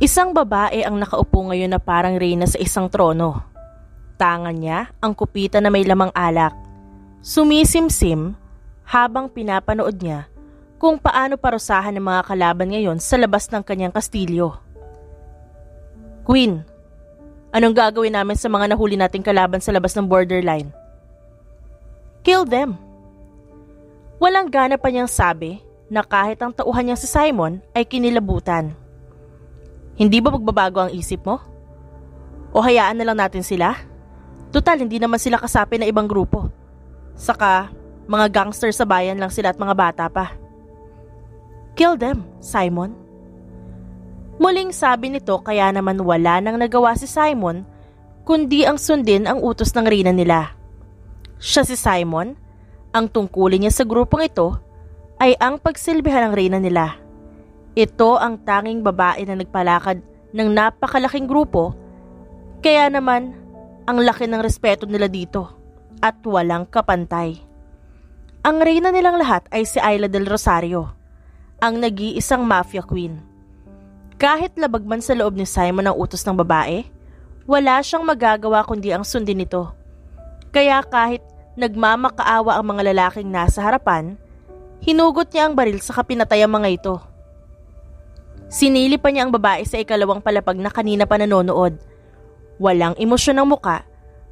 Isang babae ang nakaupo ngayon na parang reyna sa isang trono. Tangan niya ang kupita na may lamang alak. Sumisimsim habang pinapanood niya kung paano parusahan ng mga kalaban ngayon sa labas ng kanyang kastilyo. Queen, anong gagawin namin sa mga nahuli nating kalaban sa labas ng borderline? Kill them. Walang gana pa niyang sabi na kahit ang tauhan niyang si Simon ay kinilabutan. Hindi ba magbabago ang isip mo? O hayaan na lang natin sila? Tutal, hindi naman sila kasapi na ibang grupo. Saka, mga gangster sa bayan lang sila at mga bata pa. Kill them, Simon. Muling sabi nito kaya naman wala nang nagawa si Simon kundi ang sundin ang utos ng reyna nila. Siya si Simon, ang tungkulin niya sa grupong ito ay ang pagsilbihan ng reyna nila. Ito ang tanging babae na nagpalakad ng napakalaking grupo, kaya naman ang laki ng respeto nila dito at walang kapantay. Ang reyna nilang lahat ay si Ayla del Rosario, ang nag-iisang mafia queen. Kahit labag man sa loob ni Simon ang utos ng babae, wala siyang magagawa kundi ang sundin nito. Kaya kahit nagmamakaawa ang mga lalaking nasa harapan, hinugot niya ang baril sa pinatay ang mga ito. Sinili pa niya ang babae sa ikalawang palapag na kanina pa nanonood. Walang emosyon ng muka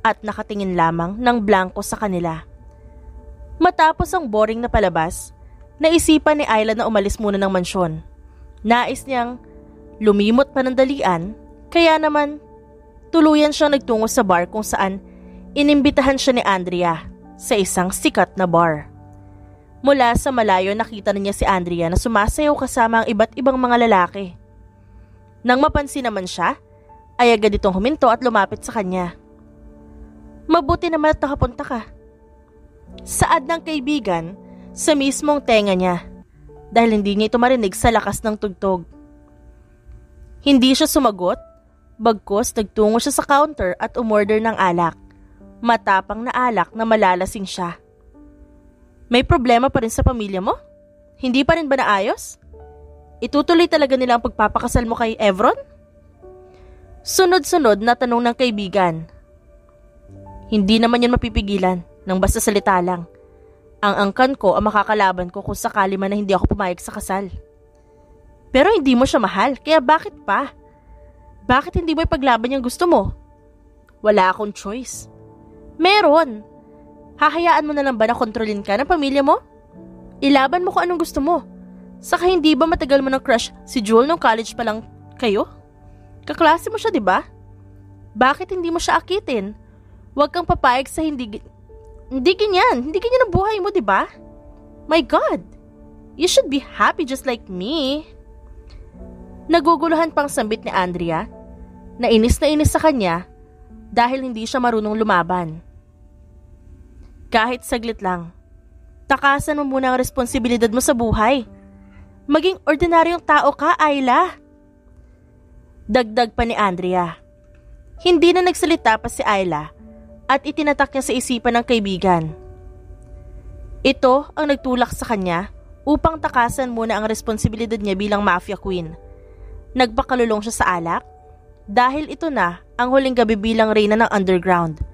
at nakatingin lamang ng blanko sa kanila. Matapos ang boring na palabas, naisipan ni Ayla na umalis muna ng mansyon. Nais niyang lumimot panandalian, kaya naman tuluyan siyang nagtungo sa bar kung saan inimbitahan siya ni Andrea sa isang sikat na bar. Mula sa malayo nakita na niya si Andrea na sumasayaw kasama ang iba't ibang mga lalaki. Nang mapansin naman siya, ay agad itong huminto at lumapit sa kanya. Mabuti naman at nakapunta ka. Saad ng kaibigan sa mismong tenga niya dahil hindi niya ito marinig sa lakas ng tugtog. Hindi siya sumagot, bagkus nagtungo siya sa counter at umorder ng alak. Matapang na alak na malalasing siya. May problema pa rin sa pamilya mo? Hindi pa rin ba naayos? Itutuloy talaga nila ang pagpapakasal mo kay Evron? Sunod-sunod na tanong ng kaibigan. Hindi naman yan mapipigilan nang basta salita lang. Ang angkan ko ang makakalaban ko kung sakali man na hindi ako pumayag sa kasal. Pero hindi mo siya mahal, kaya bakit pa? Bakit hindi mo ipaglaban yung gusto mo? Wala akong choice. Meron. Hahayaan mo na lang ba na kontrolin ka ng pamilya mo? Ilaban mo kung anong gusto mo. Saka hindi ba matagal mo ng crush si Jewel nung college pa lang kayo? Kaklase mo siya, di ba? Bakit hindi mo siya akitin? Huwag kang papayag sa hindi ganyan. Hindi ganyan ang buhay mo, di ba? My God! You should be happy just like me. Naguguluhan pang sambit ni Andrea na inis sa kanya dahil hindi siya marunong lumaban. Kahit saglit lang, takasan mo muna ang responsibilidad mo sa buhay. Maging ordinaryong tao ka, Ayla. Dagdag pa ni Andrea. Hindi na nagsalita pa si Ayla at itinatak niya sa isipan ng kaibigan. Ito ang nagtulak sa kanya upang takasan muna ang responsibilidad niya bilang mafia queen. Nagpakalulong siya sa alak dahil ito na ang huling gabi bilang reyna ng underground.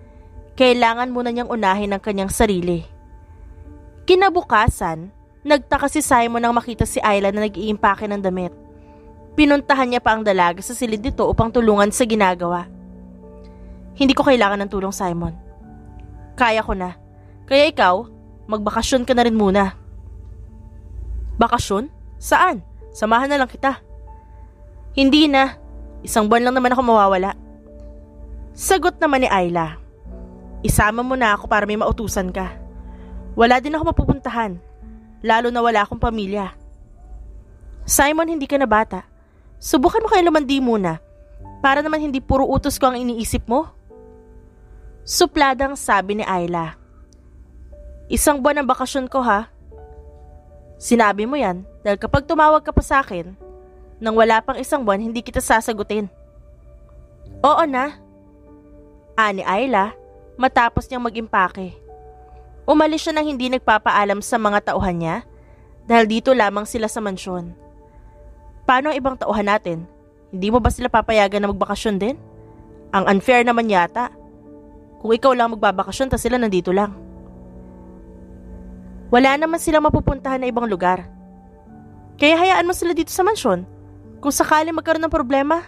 Kailangan muna niyang unahin ang kanyang sarili. Kinabukasan, nagtaka si Simon nang makita si Ayla na nag-iimpake ng damit. Pinuntahan niya pa ang dalaga sa silid nito upang tulungan sa ginagawa. Hindi ko kailangan ng tulong, Simon. Kaya ko na. Kaya ikaw, magbakasyon ka na rin muna. Bakasyon? Saan? Samahan na lang kita. Hindi na. 1 buwan lang naman ako mawawala. Sagot naman ni Ayla. Isama mo na ako para may mautusan ka. Wala din ako mapupuntahan, lalo na wala akong pamilya. Simon, hindi ka na bata. Subukan mo kayo lumandi muna, para naman hindi puro utos ko ang iniisip mo. Supladang sabi ni Ayla. 1 buwan ang bakasyon ko, ha? Sinabi mo yan dahil kapag tumawag ka pa sa akin, nang wala pang 1 buwan hindi kita sasagutin. Oo na. Ani Ayla, matapos niyang mag-impake. Umalis siya nang hindi nagpapaalam sa mga tauhan niya dahil dito lamang sila sa mansyon. Paano ang ibang tauhan natin? Hindi mo ba sila papayagan na magbakasyon din? Ang unfair naman yata. Kung ikaw lang magbabakasyon tas sila nandito lang. Wala naman silang mapupuntahan na ibang lugar. Kaya hayaan mo sila dito sa mansyon. Kung sakali magkaroon ng problema,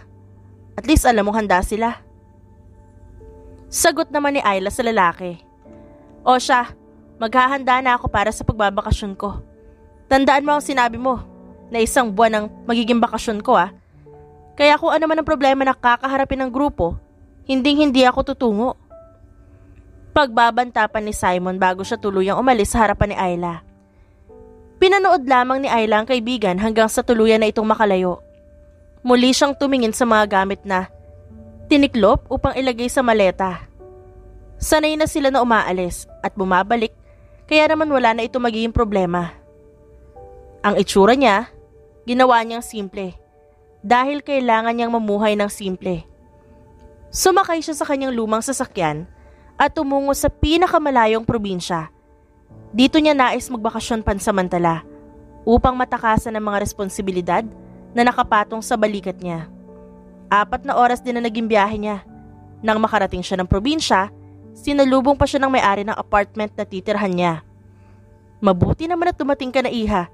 at least alam mong handa sila. Sagot naman ni Ayla sa lalaki. O siya, maghahanda na ako para sa pagbabakasyon ko. Tandaan mo ang sinabi mo na 1 buwan ang magiging bakasyon ko Kaya kung ano man ang problema na kakaharapin ng grupo, hindi ako tutungo. Pagbabanta pa ni Simon bago siya tuluyang umalis sa harapan ni Ayla. Pinanood lamang ni Ayla ang kaibigan hanggang sa tuluyan na itong makalayo. Muli siyang tumingin sa mga gamit na tiniklop upang ilagay sa maleta. Sanay na sila na umaalis at bumabalik, kaya naman wala na ito magiging problema. Ang itsura niya, ginawa niyang simple dahil kailangan niyang mamuhay ng simple. Sumakay siya sa kanyang lumang sasakyan at tumungo sa pinakamalayong probinsya. Dito niya nais magbakasyon pansamantala upang matakasan ang mga responsibilidad na nakapatong sa balikat niya. 4 na oras din na naging biyahe niya. Nang makarating siya ng probinsya, sinalubong pa siya ng may-ari ng apartment na titirhan niya. Mabuti naman at dumating ka na, iha.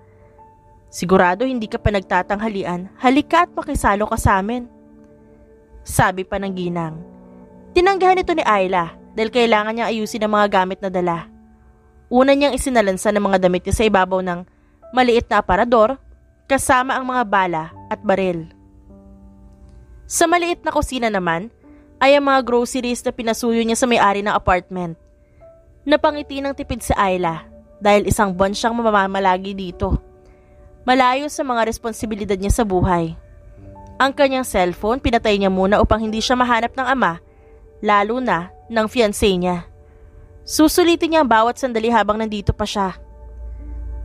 Sigurado hindi ka pa nagtatanghalian. Halika at makisalo ka sa amin. Sabi pa ng ginang. Tinanggahan ito ni Ayla dahil kailangan niya ayusin ang mga gamit na dala. Una niyang isinalansan ng mga damit niya sa ibabaw ng maliit na aparador kasama ang mga bala at baril. Sa maliit na kusina naman ay ang mga groceries na pinasuyo niya sa may-ari ng apartment. Napangiti ng tipid si Ayla dahil 1 buwan siyang mamamalagi dito. Malayo sa mga responsibilidad niya sa buhay. Ang kanyang cellphone pinatay niya muna upang hindi siya mahanap ng ama, lalo na ng fiancé niya. Susulitin niya ang bawat sandali habang nandito pa siya.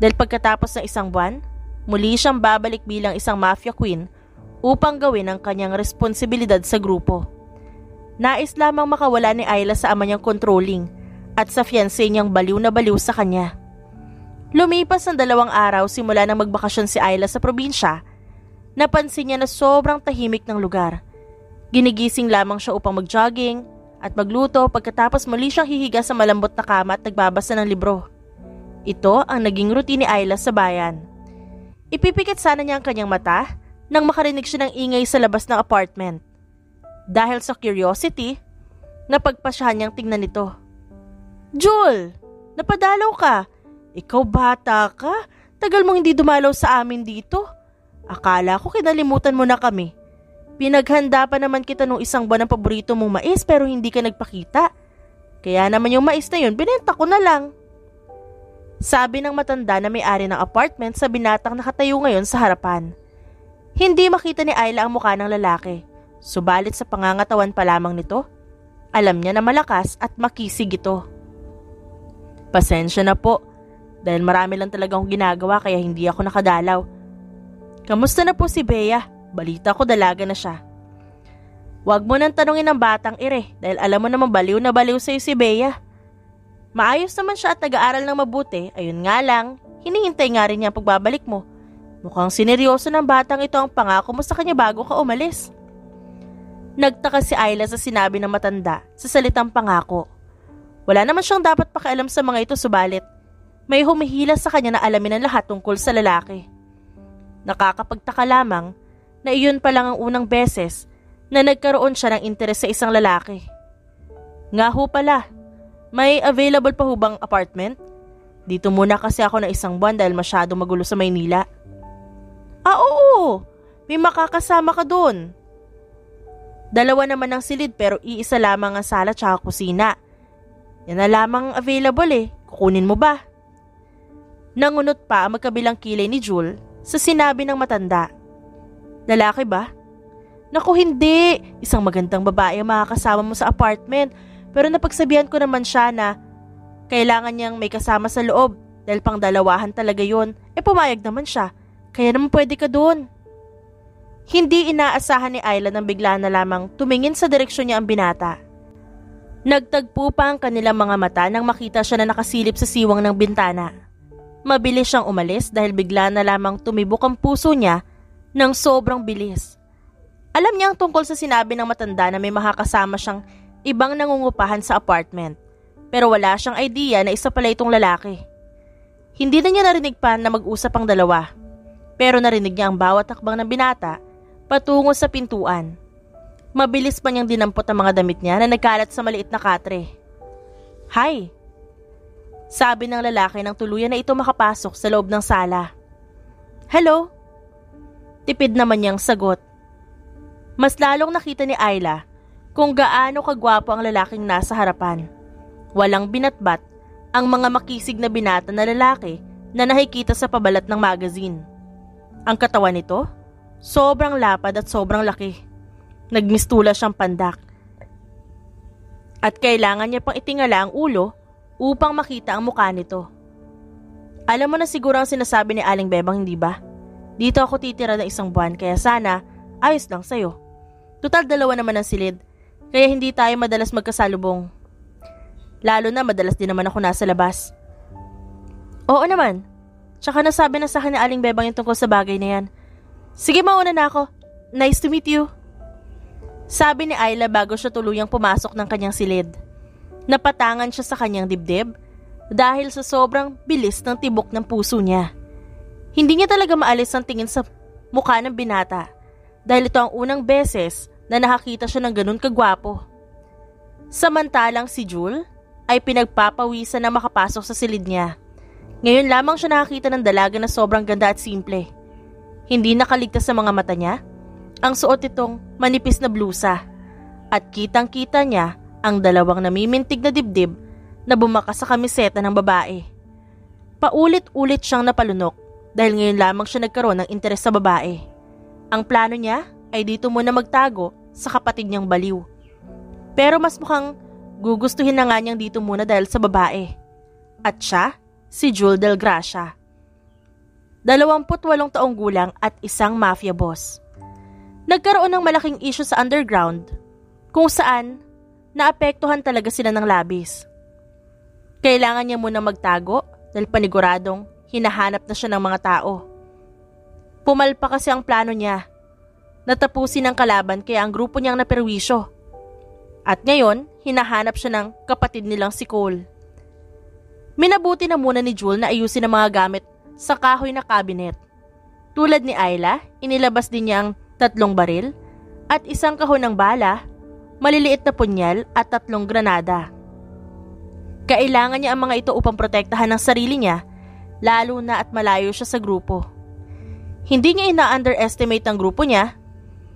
Dahil pagkatapos ng 1 buwan, muli siyang babalik bilang isang mafia queen upang gawin ang kanyang responsibilidad sa grupo. Nais lamang makawala ni Ayla sa ama niyang controlling at sa fiancé niyang baliw na baliw sa kanya. Lumipas ang 2 araw simula nang magbakasyon si Ayla sa probinsya, napansin niya na sobrang tahimik ng lugar. Ginigising lamang siya upang mag-jogging at magluto pagkatapos muli siyang hihiga sa malambot na kama at nagbabasa ng libro. Ito ang naging routine ni Ayla sa bayan. Ipipikit sana niya ang kanyang mata nang makarinig siya ng ingay sa labas ng apartment. Dahil sa curiosity, napagpasyahan niyang tingnan ito. Jul! Napadalaw ka! Ikaw bata ka? Tagal mong hindi dumalaw sa amin dito. Akala ko kinalimutan mo na kami. Pinaghanda pa naman kita nung 1 buwan ng paborito mong mais pero hindi ka nagpakita. Kaya naman yung mais na yun, binenta ko na lang. Sabi ng matanda na may-ari ng apartment sa binatang nakatayo ngayon sa harapan. Hindi makita ni Ayla ang mukha ng lalaki. Subalit sa pangangatawan pa lamang nito, alam niya na malakas at makisig ito. Pasensya na po, dahil marami lang talaga akong ginagawa kaya hindi ako nakadalaw. Kamusta na po si Bea? Balita ko dalaga na siya. Huwag mo nang tanungin ang batang ire dahil alam mo naman baliw na baliw sa'yo si Bea. Maayos naman siya at nag-aaral ng mabuti, ayun nga lang, hinihintay nga rin niya ang pagbabalik mo. Mukhang sineryoso ng batang ito ang pangako mo sa kanya bago ka umalis. Nagtaka si Ayla sa sinabi ng matanda sa salitang pangako. Wala naman siyang dapat pakialam sa mga ito subalit may humihila sa kanya na alamin ang lahat tungkol sa lalaki. Nakakapagtaka lamang na iyon pa lang ang unang beses na nagkaroon siya ng interes sa isang lalaki. Nga ho pala, may available pa ho bang apartment? Dito muna kasi ako ng 1 buwan dahil masyado magulo sa Maynila. Oo, may makakasama ka doon. 2 naman ang silid pero iisa lamang ang sala tsaka kusina. Yan na lamang available kukunin mo ba? Nangunot pa ang magkabilang kilay ni Jul sa sinabi ng matanda. Lalaki ba? Naku hindi, isang magandang babae ang makakasama mo sa apartment pero napagsabihan ko naman siya na kailangan niyang may kasama sa loob dahil pang 2 talaga yun. Pumayag naman siya, kaya naman pwede ka doon. Hindi inaasahan ni Ayla nang bigla na lamang tumingin sa direksyon niya ang binata. Nagtagpo pa ang kanilang mga mata nang makita siya na nakasilip sa siwang ng bintana. Mabilis siyang umalis dahil bigla na lamang tumibok ang puso niya ng sobrang bilis. Alam niya ang tungkol sa sinabi ng matanda na may makakasama siyang ibang nangungupahan sa apartment, pero wala siyang idea na isa pala itong lalaki. Hindi na niya narinig pa na mag-usap ang dalawa, pero narinig niya ang bawat hakbang ng binata patungo sa pintuan. Mabilis pa niyang dinampot ang mga damit niya na nagkalat sa maliit na katre. "Hi," sabi ng lalaki nang tuluyan na ito makapasok sa loob ng sala. "Hello," tipid naman niyang sagot. Mas lalong nakita ni Ayla kung gaano kagwapo ang lalaking nasa harapan. Walang binatbat ang mga makisig na binata na lalaki na nakikita sa pabalat ng magazine. Ang katawan nito, sobrang lapad at sobrang laki. Nagmistula siyang pandak. At kailangan niya pang itingala ang ulo upang makita ang mukha nito. Alam mo na siguro ang sinasabi ni Aling Bebang, hindi ba? Dito ako titira ng 1 buwan, kaya sana ayos lang sa'yo. Tutal 2 naman ang silid, kaya hindi tayo madalas magkasalubong. Lalo na madalas din naman ako nasa labas. Oo naman. Tsaka nasabi na sa akin ni Aling Bebang yung tungkol sa bagay na yan. Sige, mauna na ako. Nice to meet you. Sabi ni Ayla bago siya tuluyang pumasok ng kanyang silid. Napatangan siya sa kanyang dibdib dahil sa sobrang bilis ng tibok ng puso niya. Hindi niya talaga maalis ang tingin sa mukha ng binata dahil ito ang unang beses na nakakita siya ng ganun kagwapo. Samantalang si Jul ay pinagpapawisan na makapasok sa silid niya. Ngayon lamang siya nakakita ng dalaga na sobrang ganda at simple. Hindi nakaligtas sa mga mata niya ang suot itong manipis na blusa at kitang-kita niya ang 2 namimintig na dibdib na bumakas sa kamiseta ng babae. Paulit-ulit siyang napalunok dahil ngayon lamang siya nagkaroon ng interes sa babae. Ang plano niya ay dito muna magtago sa kapatid niyang baliw. Pero mas mukhang gugustuhin na nga niyang dito muna dahil sa babae. At siya, si Jul Del Gracia. 28 taong gulang at isang mafia boss. Nagkaroon ng malaking issue sa underground kung saan naapektuhan talaga sila ng labis. Kailangan niya muna magtago dahil paniguradong hinahanap na siya ng mga tao. Pumalpa kasi ang plano niya. Natapusin ang kalaban kaya ang grupo niyang naperwisyo. At ngayon, hinahanap siya ng kapatid nilang si Cole. Minabuti na muna ni Jul na ayusin ang mga gamit sa kahoy na cabinet. Tulad ni Ayla, inilabas din niya ang 3 baril at 1 kahon ng bala, maliliit na punyal at 3 granada. Kailangan niya ang mga ito upang protektahan ang sarili niya, lalo na at malayo siya sa grupo. Hindi niya ina-underestimate ang grupo niya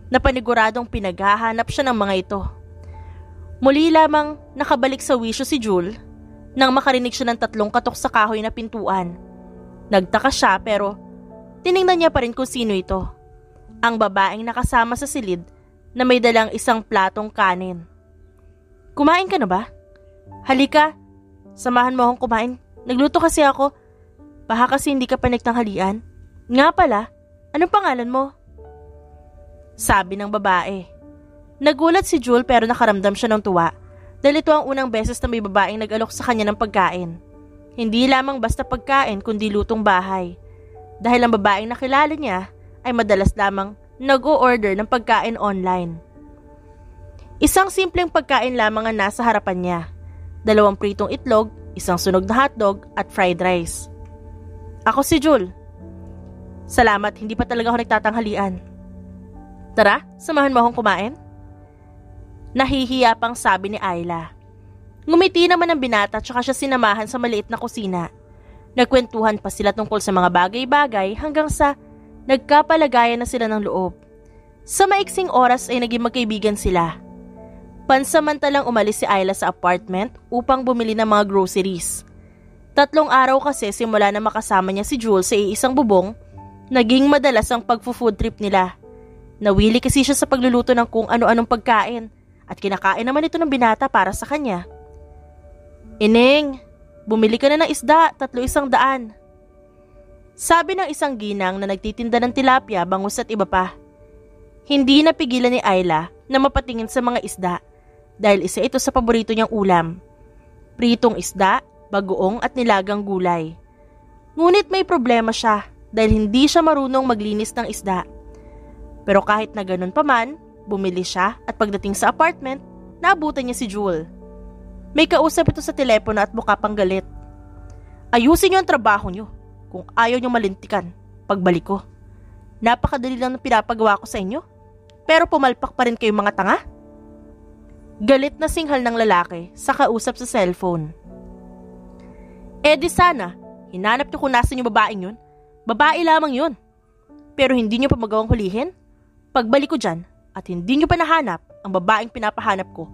na paniguradong pinaghahanap siya ng mga ito. Muli lamang nakabalik sa wisyo si Jul nang makarinig siya ng 3 katok sa kahoy na pintuan. Nagtaka siya pero tiningnan niya pa rin kung sino ito. Ang babaeng nakasama sa silid na may dalang 1 platong kanin. "Kumain ka na ba? Halika, samahan mo akong kumain. Nagluto kasi ako. Baka kasi hindi ka pa nagtanghalian. Nga pala, anong pangalan mo?" Sabi ng babae. Nagulat si Jul pero nakaramdam siya ng tuwa dahil ito ang unang beses na may babaeng nag-alok sa kanya ng pagkain. Hindi lamang basta pagkain kundi lutong bahay. Dahil ang babaeng nakilala niya ay madalas lamang nag-o-order ng pagkain online. Isang simpleng pagkain lamang ang nasa harapan niya. 2 pritong itlog, 1 sunog na hotdog at fried rice. "Ako si Jul. Salamat, hindi pa talaga ako nagtatanghalian. Tara, samahan mo akong kumain." Nahihiya pang sabi ni Ayla. Ngumiti naman ang binata tsaka siya sinamahan sa maliit na kusina. Nagkwentuhan pa sila tungkol sa mga bagay-bagay hanggang sa nagkapalagayan na sila ng loob. Sa maiksing oras ay naging magkaibigan sila. Pansamantalang umalis si Ayla sa apartment upang bumili ng mga groceries. 3 araw kasi simula na makasama niya si Jul sa iisang bubong, naging madalas ang pagfo-food trip nila. Nawili kasi siya sa pagluluto ng kung ano-anong pagkain at kinakain naman ito ng binata para sa kanya. "Ineng, bumili ka na ng isda, 300. Sabi ng isang ginang na nagtitinda ng tilapia, bangus at iba pa. Hindi napigilan ni Ayla na mapatingin sa mga isda dahil isa ito sa paborito niyang ulam. Pritong isda, bagoong at nilagang gulay. Ngunit may problema siya dahil hindi siya marunong maglinis ng isda. Pero kahit na ganun pa man, Bumili siya at pagdating sa apartment, naabutan niya si Jewel. May kausap ito sa telepono at mukha pang galit. Ayusin niyo ang trabaho niyo kung ayaw niyo malintikan pagbalik ko. Napakadali lang ng pinapagawa ko sa inyo, pero pumalpak pa rin kayong mga tanga. Galit na singhal ng lalaki sa kausap sa cellphone. Di sana, hinanap niyo kung nasan yung babaeng yun. Babae lamang yun. Pero hindi niyo pa magawang hulihin. Pagbalik ko dyan at hindi niyo pa nahanap ang babaeng pinapahanap ko,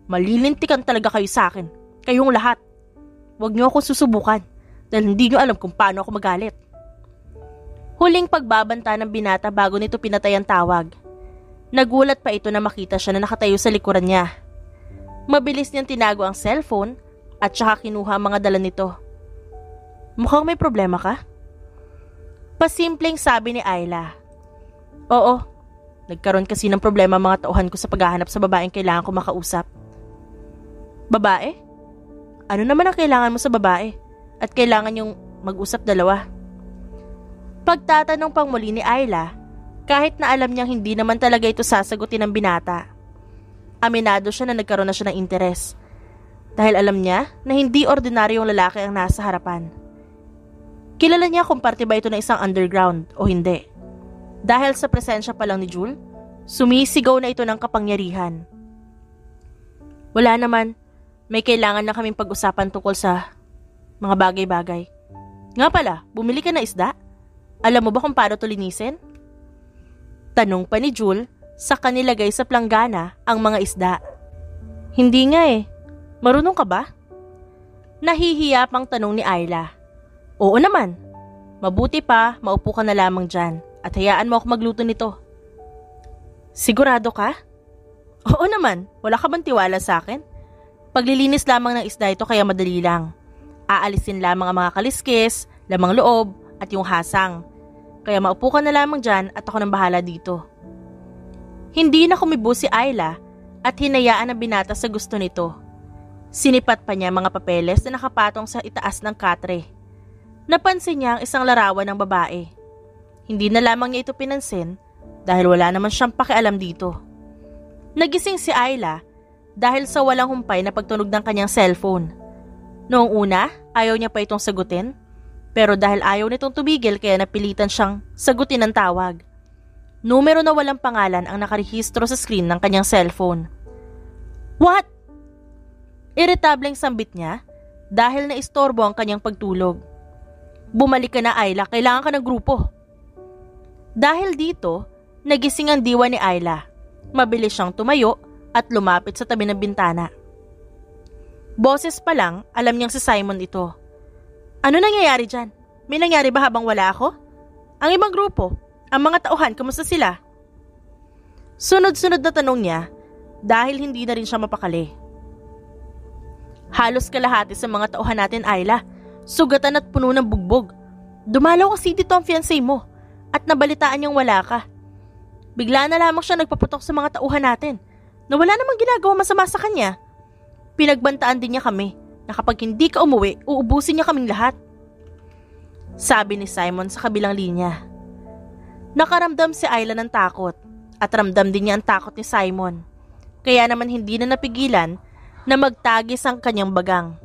malilintikan talaga kayo sa akin. Kayong lahat. Huwag niyo akong susubukan dahil hindi niyo alam kung paano ako magalit. Huling pagbabanta ng binata bago nito pinatay ang tawag. Nagulat pa ito na makita siya na nakatayo sa likuran niya. Mabilis niyang tinago ang cellphone at saka kinuha ang mga dala nito. Mukhang may problema ka? Pasimpleng sabi ni Ayla. Oo, nagkaroon kasi ng problema ang mga tauhan ko sa paghahanap sa babaeng kailangan ko makausap. Babae? Ano naman ang kailangan mo sa babae? At kailangan yung mag-usap dalawa? Pagtatanong pang muli ni Ayla, kahit na alam niyang hindi naman talaga ito sasagutin ng binata. Aminado siya na nagkaroon na siya ng interes. Dahil alam niya na hindi ordinaryong lalaki ang nasa harapan. Kilala niya kung parte ba ito ng isang underground o hindi. Dahil sa presensya pa lang ni Jewel, sumisigaw na ito ng kapangyarihan. Wala naman, may kailangan na kaming pag-usapan tungkol sa mga bagay-bagay. Nga pala, bumili ka na isda? Alam mo ba kung paano ito linisin? Tanong pa ni Jewel sa kanilagay sa planggana ang mga isda. Hindi nga eh. Marunong ka ba? Nahihiya pang tanong ni Ayla. Oo naman. Mabuti pa, maupo ka na lamang dyan at hayaan mo ako magluto nito. Sigurado ka? Oo naman, wala ka bang tiwala sa akin? Paglilinis lamang ng isda ito kaya madali lang. Aalisin lamang ang mga kaliskis, lamang loob at yung hasang. Kaya maupo ka na lamang dyan at ako nang bahala dito. Hindi na kumibo si Ayla at hinayaan ang binata sa gusto nito. Sinipat pa niya mga papeles na nakapatong sa itaas ng katre. Napansin niya ang isang larawan ng babae. Hindi na lamang niya ito pinansin dahil wala naman siyang pakialam dito. Nagising si Ayla dahil sa walang humpay na pagtunog ng kanyang cellphone. Noong una, ayaw niya pa itong sagutin. Pero dahil ayaw nitong tumigil kaya napilitan siyang sagutin ang tawag. Numero na walang pangalan ang nakarehistro sa screen ng kanyang cellphone. What? Iritableng sambit niya dahil naistorbo ang kanyang pagtulog. Bumalik ka na Ayla, kailangan ka ng grupo. Dahil dito, nagising ang diwa ni Ayla. Mabilis siyang tumayo at lumapit sa tabi ng bintana. Boses pa lang, alam niyang si Simon ito. Ano nangyayari dyan? May nangyari ba habang wala ako? Ang ibang grupo, ang mga tauhan, kamusta sila? Sunod-sunod na tanong niya dahil hindi na rin siya mapakali. Halos kalahati sa mga tauhan natin, Ayla, sugatan at puno ng bugbog. Dumalaw kasi dito ang fiancé mo at nabalitaan niyang wala ka. Bigla na lamang siya nagpaputok sa mga tauhan natin na wala namang ginagawa masama sa kanya. Pinagbantaan din niya kami na kapag hindi ka umuwi, uubusin niya kaming lahat. Sabi ni Simon sa kabilang linya. Nakaramdam si Ayla ng takot at ramdam din niya ang takot ni Simon. Kaya naman hindi na napigilan na magtagis ang kanyang bagang.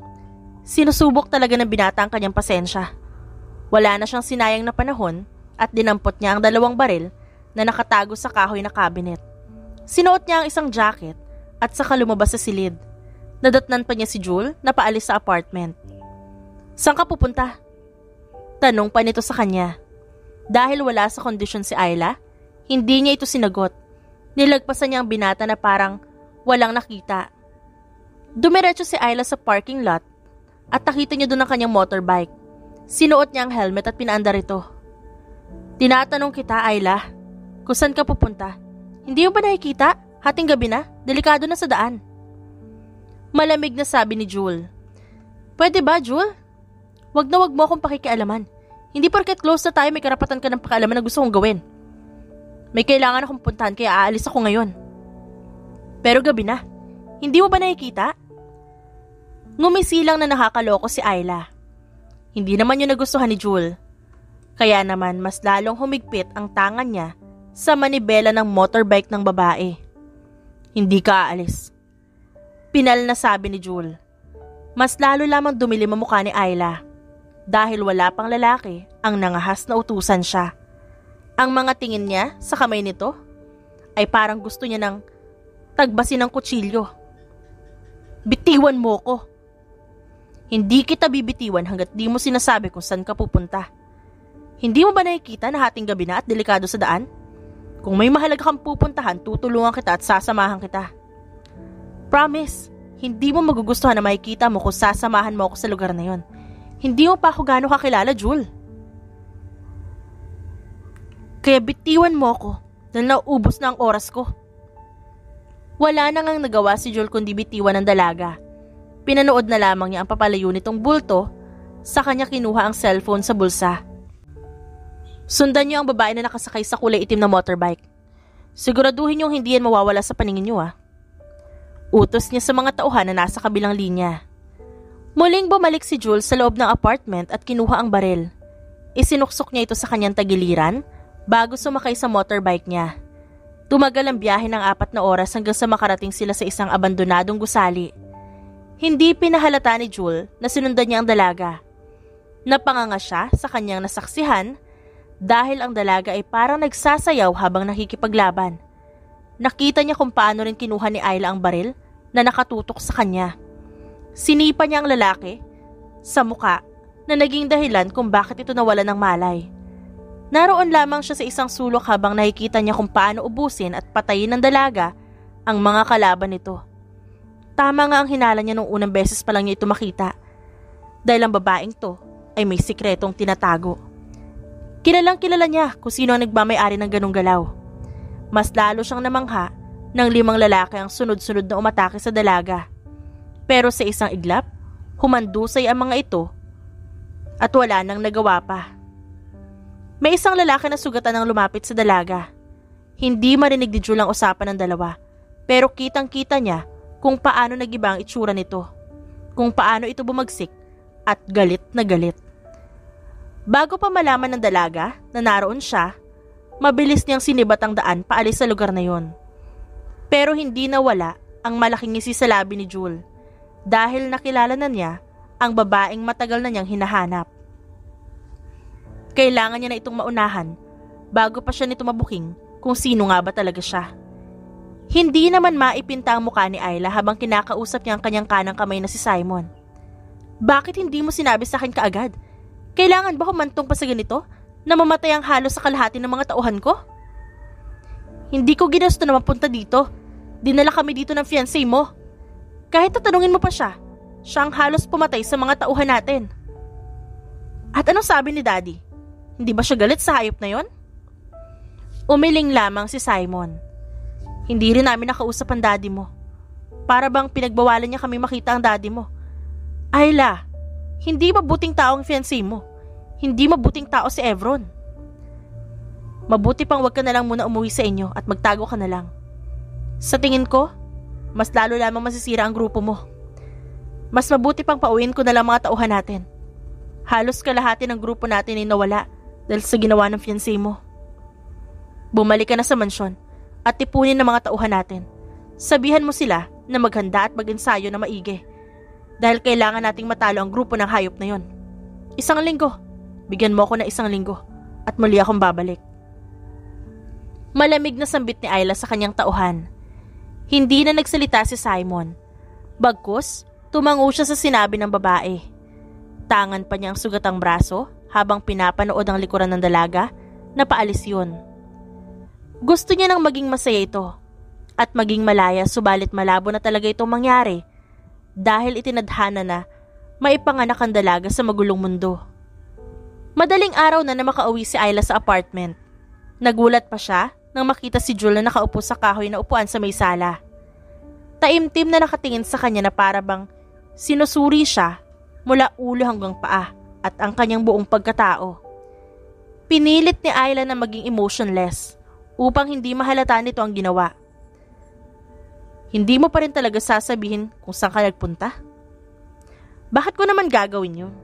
Sinusubok talaga ng binata ang kanyang pasensya. Wala na siyang sinayang na panahon at dinampot niya ang 2 baril na nakatago sa kahoy na cabinet. Sinuot niya ang isang jacket at saka lumabas sa silid. Nadatnan pa niya si Jewel na paalis sa apartment. Saan ka pupunta? Tanong pa nito sa kanya. Dahil wala sa kondisyon si Ayla, hindi niya ito sinagot. Nilagpasan niya ang binata na parang walang nakita. Dumiretso si Ayla sa parking lot at nakita niya doon ang kanyang motorbike. Sinuot niya ang helmet at pinaandar ito. Tinatanong kita, Ayla, kung saan ka pupunta? Hindi mo ba nakikita? Hating gabi na, delikado na sa daan. Malamig na sabi ni Jewel. Pwede ba, Jewel? Wag na wag mo akong pakikialaman. Hindi porket close na tayo may karapatan ka ng pakialaman na gusto kong gawin. May kailangan akong puntahan kaya aalis ako ngayon. Pero gabi na. Hindi mo ba nakikita? Ngumisilang na nakakaloko si Ayla. Hindi naman yun nagustuhan ni Jewel. Kaya naman mas lalong humigpit ang tangan niya sa manibela ng motorbike ng babae. Hindi ka aalis. Pinal na sabi ni Jewel. Mas lalo lamang dumilim ang mukha ni Ayla dahil wala pang lalaki ang nangahas na utusan siya. Ang mga tingin niya sa kamay nito ay parang gusto niya ng tagbasin ng kutsilyo. Bitiwan mo ko. Hindi kita bibitiwan hanggat di mo sinasabi kung saan ka pupunta. Hindi mo ba nakikita na hating gabi na at delikado sa daan? Kung may mahalaga kang pupuntahan, tutulungan kita at sasamahan kita. Promise, hindi mo magugustuhan na makikita mo kung sasamahan mo ako sa lugar na yon. Hindi mo pa ako gaano kakilala, Jewel. Kaya bitiwan mo ako dahil naubos na ang oras ko. Wala na ngang nagawa si Jewel kundi bitiwan ng dalaga. Pinanood na lamang niya ang papalayo nitong bulto, sa kanya kinuha ang cellphone sa bulsa. Sundan niyo ang babae na nakasakay sa kulay itim na motorbike. Siguraduhin niyong hindi yan mawawala sa paningin niyo Utos niya sa mga tauhan na nasa kabilang linya. Muling bumalik si Jewel sa loob ng apartment at kinuha ang baril. Isinuksok niya ito sa kanyang tagiliran bago sumakay sa motorbike niya. Tumagal ang biyahe ng 4 na oras hanggang sa makarating sila sa isang abandonadong gusali. Hindi pinahalata ni Jewel na sinundan niya ang dalaga. Napanganga siya sa kanyang nasaksihan dahil ang dalaga ay parang nagsasayaw habang nakikipaglaban. Nakita niya kung paano rin kinuha ni Ayla ang baril na nakatutok sa kanya. Sinipa niya ang lalaki sa muka na naging dahilan kung bakit ito nawala ng malay. Naroon lamang siya sa isang sulok habang nakikita niya kung paano ubusin at patayin ng dalaga ang mga kalaban nito. Tama nga ang hinala niya nung unang beses pa lang niya ito makita dahil ang babaeng to ay may sikretong tinatago. Kilalang kilala niya kung sino ang nagmamay-ari ng ganong galaw. Mas lalo siyang namangha ng 5 lalaki ang sunod-sunod na umatake sa dalaga. Pero sa isang iglap, humandusay ang mga ito at wala nang nagawa pa. May isang lalaki na sugatan ng lumapit sa dalaga. Hindi marinig ni Jewel ang usapan ng dalawa, pero kitang-kita niya kung paano nagiba ang itsura nito, kung paano ito bumagsik at galit na galit. Bago pa malaman ng dalaga na naroon siya, mabilis niyang sinibat ang daan paalis sa lugar na yon. Pero hindi nawala ang malaking ngisi sa labi ni Jewel dahil nakilala na niya ang babaeng matagal na niyang hinahanap. Kailangan niya na itong maunahan bago pa siya nito mabuking kung sino nga ba talaga siya. Hindi naman maipinta ang mukha ni Ayla habang kinakausap niya ang kanyang kanang kamay na si Simon. Bakit hindi mo sinabi sa akin kaagad? Kailangan ba humantong pa sa ganito na mamatay ang halos sa kalahati ng mga tauhan ko? Hindi ko ginusto na mapunta dito. Dinala kami dito ng fiancé mo. Kahit tatanungin mo pa siya, siya ang halos pumatay sa mga tauhan natin. At anong sabi ni Daddy? Hindi ba siya galit sa hayop na yon? Umiling lamang si Simon. Hindi rin namin nakausap ang daddy mo. Para bang pinagbawalan niya kami makita ang daddy mo. Ayla, hindi mabuting tao ang fiancé mo. Hindi mabuting tao si Evron. Mabuti pang wag ka na lang muna umuwi sa inyo at magtago ka na lang. Sa tingin ko, mas lalo lamang masisira ang grupo mo. Mas mabuti pang pauwiin ko na lang mga tauhan natin. Halos kalahati ng grupo natin ay nawala dahil sa ginawa ng fiancé mo. Bumalik ka na sa mansyon at tipunin ng mga tauhan natin. Sabihan mo sila na maghanda at mag-ensayo na maigi. Dahil kailangan nating matalo ang grupo ng hayop na yon. 1 linggo. Bigyan mo ako ng 1 linggo at muli akong babalik. Malamig na sambit ni Ayla sa kanyang tauhan. Hindi na nagsalita si Simon. Bagkus, tumango siya sa sinabi ng babae. Tangan pa niya ang sugatang braso habang pinapanood ang likuran ng dalaga na paalis yun. Gusto niya nang maging masaya ito at maging malaya subalit malabo na talaga itong mangyari dahil itinadhana na maipanganak ang dalaga sa magulong mundo. Madaling araw na makauwi si Ayla sa apartment. Nagulat pa siya nang makita si Jewel na nakaupo sa kahoy na upuan sa may sala. Taimtim na nakatingin sa kanya na para bang sinusuri siya mula ulo hanggang paa at ang kanyang buong pagkatao. Pinilit ni Ayla na maging emotionless upang hindi mahalata nito ang ginawa. Hindi mo pa rin talaga sasabihin kung saan ka nagpunta? Bakit ko naman gagawin yun?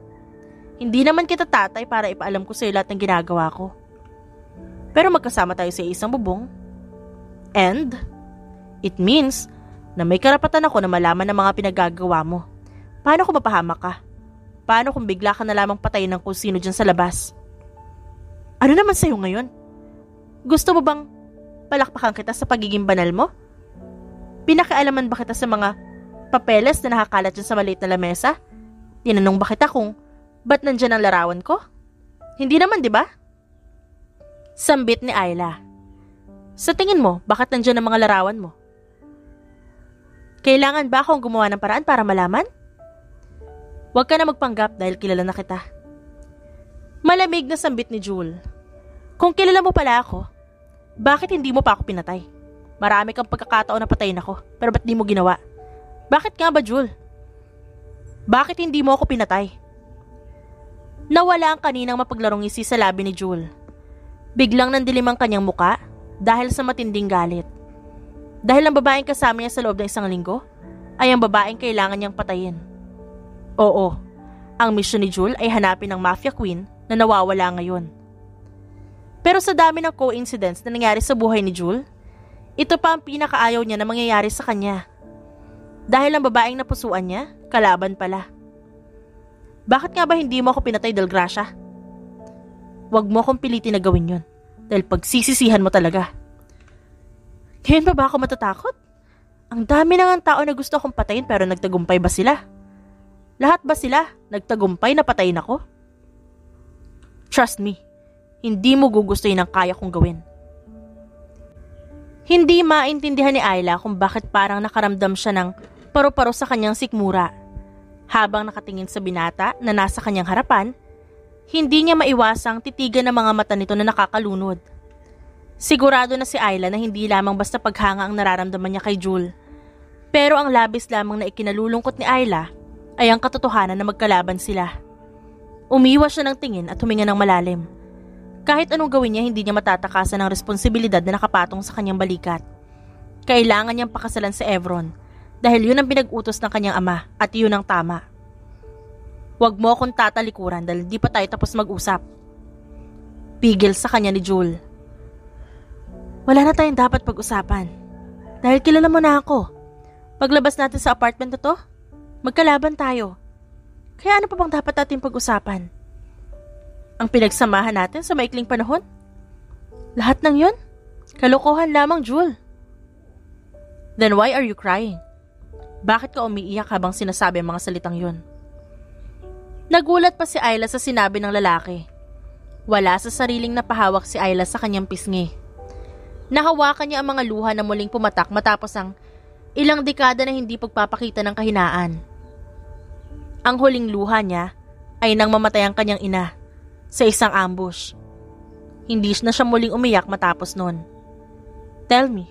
Hindi naman kita tatay para ipaalam ko sa iyo lahat ng ginagawa ko. Pero magkasama tayo sa isang bubong. And, It means na may karapatan ako na malaman ng mga pinagagawa mo. Paano kung mapahamak ka? Paano kung bigla ka na lamang patayin ng kung sino dyan sa labas? Ano naman sa'yo ngayon? Gusto mo bang palakpakan kita sa pagiging banal mo? Pinakialaman ba kita sa mga papeles na nakakalat dyan sa maliit na lamesa? Tinanong ba kita kung ba't nandyan ang larawan ko? Hindi naman, di ba? Sambit ni Ayla. Sa tingin mo, bakit nandyan ang mga larawan mo? Kailangan ba akong gumawa ng paraan para malaman? Huwag ka na magpanggap dahil kilala na kita. Malamig na sambit ni Jewel. Kung kilala mo pala ako, bakit hindi mo pa ako pinatay? Marami kang pagkakataon na patayin ako, pero ba't di mo ginawa? Bakit nga ba, Jewel? Bakit hindi mo ako pinatay? Nawala ang kaninang mapaglarong ngisi sa labi ni Jewel. Biglang nandilim ang kanyang muka dahil sa matinding galit. Dahil ang babaeng kasama niya sa loob ng isang linggo ay ang babaeng kailangan niyang patayin. Oo, ang misyon ni Jewel ay hanapin ang mafia queen na nawawala ngayon. Pero sa dami ng coincidence na nangyari sa buhay ni Jewel, ito pa ang pinakaayaw niya na mangyayari sa kanya. Dahil ang babaeng napusuan niya, kalaban pala. Bakit nga ba hindi mo ako pinatay, Delgracia? Huwag mo akong pilitin na gawin yun, dahil pagsisisihan mo talaga. Ngayon pa ba ako matatakot? Ang dami na ng tao na gusto akong patayin pero nagtagumpay ba sila? Lahat ba sila nagtagumpay na patayin ako? Trust me, hindi mo gugustuhin ang kaya kong gawin. Hindi maintindihan ni Ayla kung bakit parang nakaramdam siya ng paru-paro sa kanyang sikmura. Habang nakatingin sa binata na nasa kanyang harapan, hindi niya maiwasang titigan ng mga mata nito na nakakalunod. Sigurado na si Ayla na hindi lamang basta paghanga ang nararamdaman niya kay Jewel. Pero ang labis lamang na ikinalulungkot ni Ayla ay ang katotohanan na magkalaban sila. Umiwas siya ng tingin at huminga ng malalim. Kahit anong gawin niya, hindi niya matatakasan ang responsibilidad na nakapatong sa kanyang balikat. Kailangan niyang pakasalan si Evron dahil yun ang pinag-utos ng kanyang ama at yun ang tama. Huwag mo akong tatalikuran dahil di pa tayo tapos mag-usap. Pigil sa kanya ni Jewel. Wala na tayong dapat pag-usapan. Dahil kilala mo na ako. Paglabas natin sa apartment na to, magkalaban tayo. Kaya ano pa bang dapat natin pag-usapan? Ang pinagsamahan natin sa maikling panahon? Lahat ng yun? Kalokohan lamang, Jewel. Then why are you crying? Bakit ka umiiyak habang sinasabi ang mga salitang yun? Nagulat pa si Ayla sa sinabi ng lalaki. Wala sa sariling napahawak si Ayla sa kanyang pisngi. Nahawakan niya ang mga luha na muling pumatak matapos ang ilang dekada na hindi pagpapakita ng kahinaan. Ang huling luha niya ay nang mamatay ang kanyang ina sa isang ambush. Hindi na siya muling umiyak matapos nun. Tell me,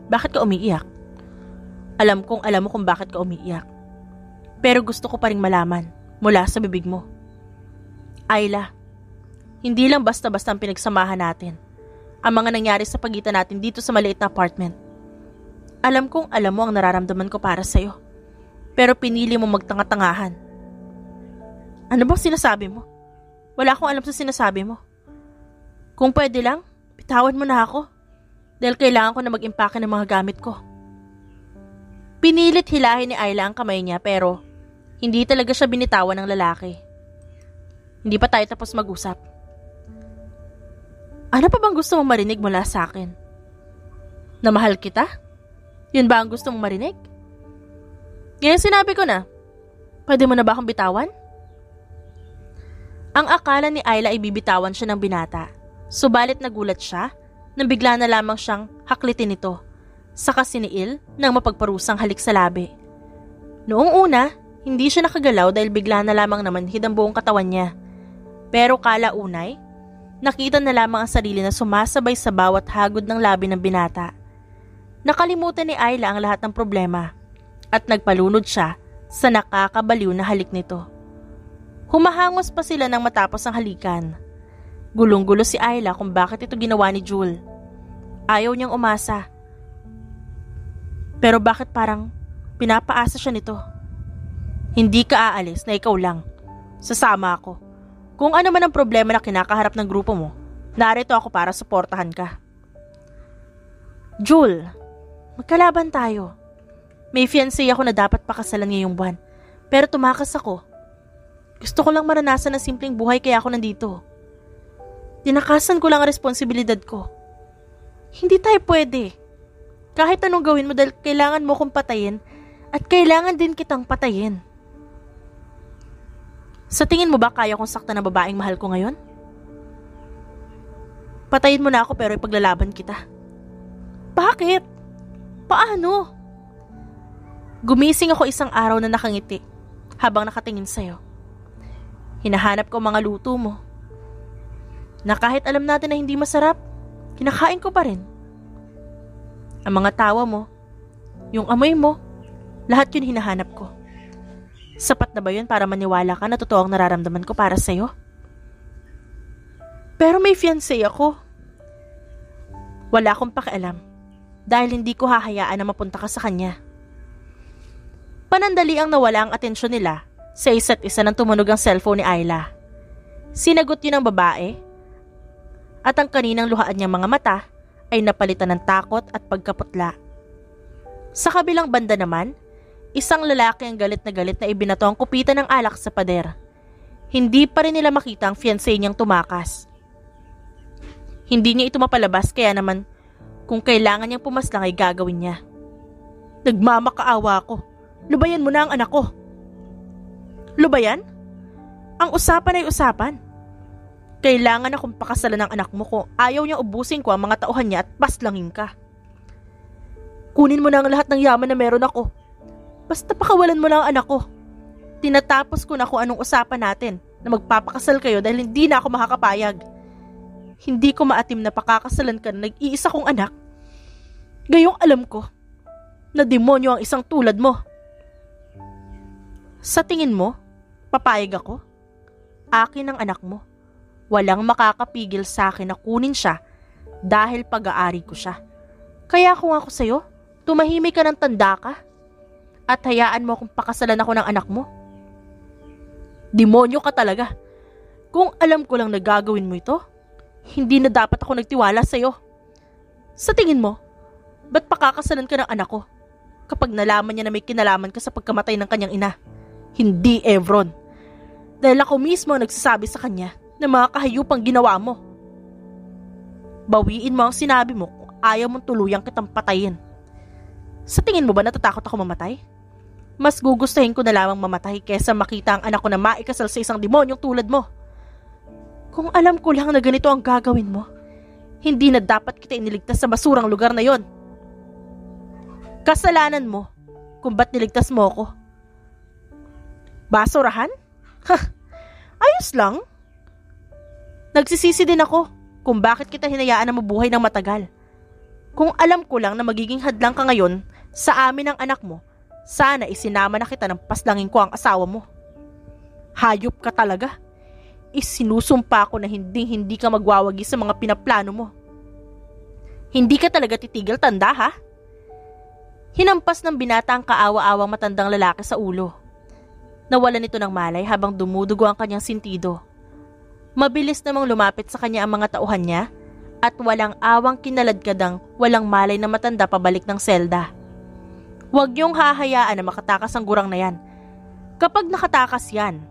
bakit ka umiiyak? Alam kong alam mo kung bakit ka umiiyak. Pero gusto ko pa ring malaman mula sa bibig mo. Ayla, hindi lang basta-basta ang pinagsamahan natin. Ang mga nangyari sa pagitan natin dito sa maliit na apartment. Alam kong alam mo ang nararamdaman ko para sa'yo. Pero pinili mo magtanga-tangahan. Ano bang sinasabi mo? Wala akong alam sa sinasabi mo. Kung pwede lang, bitawan mo na ako. Dahil kailangan ko na mag-impake ng mga gamit ko. Pinilit hilahin ni Ayla ang kamay niya pero hindi talaga siya binitawan ng lalaki. Hindi pa tayo tapos mag-usap. Ano pa bang gusto mong marinig mula sa akin? Na mahal kita? Yun ba ang gusto mong marinig? Ngayon sinabi ko na, pwede mo na ba akong bitawan? Ang akala ni Ayla ay bibitawan siya ng binata. Subalit nagulat siya nang bigla na lamang siyang haklitin ito. Saka siniil ng mapagparusang halik sa labi. Noong una, hindi siya nakagalaw dahil bigla na lamang namanhid ang buong katawan niya. Pero kalaunay, nakita na lamang ang sarili na sumasabay sa bawat hagod ng labi ng binata. Nakalimutan ni Ayla ang lahat ng problema at nagpalunod siya sa nakakabaliw na halik nito. Humahangos pa sila nang matapos ang halikan. Gulong-gulo si Ayla kung bakit ito ginawa ni Jewel. Ayaw niyang umasa. Pero bakit parang pinapaasa siya nito? Hindi ka aalis na ikaw lang. Sasama ako. Kung ano man ang problema na kinakaharap ng grupo mo, narito ako para suportahan ka. Jewel, Magkalaban tayo. May fiancé ako na dapat pakasalan ngayong buwan. Pero tumakas ako. Gusto ko lang maranasan ng simpleng buhay kaya ako nandito. Tinakasan ko lang ang responsibilidad ko. Hindi tayo pwede. Kahit anong gawin mo dahil kailangan mo kong patayin at kailangan din kitang patayin. Sa tingin mo ba kaya kong saktan ng babaeng mahal ko ngayon? Patayin mo na ako pero ipaglalaban kita. Bakit? Paano? Gumising ako isang araw na nakangiti habang nakatingin sa'yo. Hinahanap ko mga luto mo. Na kahit alam natin na hindi masarap, kinakain ko pa rin. Ang mga tawa mo, yung amoy mo, lahat yun hinahanap ko. Sapat na ba yun para maniwala ka na totoo ang nararamdaman ko para sa'yo? Pero may fiancé ako. Wala akong pakialam dahil hindi ko hahayaan na mapunta ka sa kanya. Panandali ang nawala ang atensyon nila sa isa't isa nang tumunog ang cellphone ni Ayla. Sinagot yun ng babae at ang kaninang luhaan niyang mga mata ay napalitan ng takot at pagkaputla. Sa kabilang banda naman, isang lalaki ang galit na ibinato ang kupitan ng alak sa pader. Hindi pa rin nila makita ang fiancé niyang tumakas. Hindi niya ito mapalabas kaya naman kung kailangan niyang pumaslang ay gagawin niya. Nagmamakaawa ako. Lubayan mo na ang anak ko. Lubayan? Ang usapan ay usapan. Kailangan akong pakasalan ng anak mo kung ayaw niyang ubusin ko ang mga tauhan niya at paslangin ka. Kunin mo na ang lahat ng yaman na meron ako. Basta pakawalan mo lang ang anak ko. Tinatapos ko na kung anong usapan natin na magpapakasal kayo dahil hindi na ako makakapayag. Hindi ko maatim na pakakasalan ka na nag-iisa kong anak. Gayong alam ko na demonyo ang isang tulad mo. Sa tingin mo, papayag ako? Akin ang anak mo. Walang makakapigil sa akin na kunin siya dahil pag-aari ko siya. Kaya kung ako sa'yo, tumahimik ka ng tanda ka at hayaan mo akong pakasalan ako ng anak mo. Demonyo ka talaga. Kung alam ko lang na gagawin mo ito, hindi na dapat ako nagtiwala sa'yo. Sa tingin mo, ba't pakakasalan ka ng anak ko kapag nalaman niya na may kinalaman ka sa pagkamatay ng kanyang ina? Hindi, Evron. Dahil ako mismo ang nagsasabi sa kanya na mga kahayupang ginawa mo. Bawiin mo ang sinabi mo kung ayaw mong tuluyang kitang patayin. Sa tingin mo ba natatakot ako mamatay? Mas gugustuhin ko na lamang mamatay kesa makita ang anak ko na maikasal sa isang demonyong tulad mo. Kung alam ko lang na ganito ang gagawin mo, hindi na dapat kita iniligtas sa basurang lugar na yon. Kasalanan mo kung ba't niligtas mo ako. Basurahan? Ayos lang. Nagsisisi din ako kung bakit kita hinayaan na mabuhay ng matagal. Kung alam ko lang na magiging hadlang ka ngayon sa amin ng anak mo, sana isinama na kita ng paslangin ko ang asawa mo. Hayop ka talaga. Isinusumpa ko na hindi ka magwawagi sa mga pinaplano mo. Hindi ka talaga titigil, tanda ha? Hinampas ng binata ang kaawa-awang matandang lalaki sa ulo. Nawalan nito ng malay habang dumudugo ang kanyang sintido. Mabilis namang lumapit sa kanya ang mga tauhan niya at walang awang kinaladkadang walang malay na matanda pabalik ng selda. Huwag niyong hahayaan na makatakas ang gurang na yan. Kapag nakatakas yan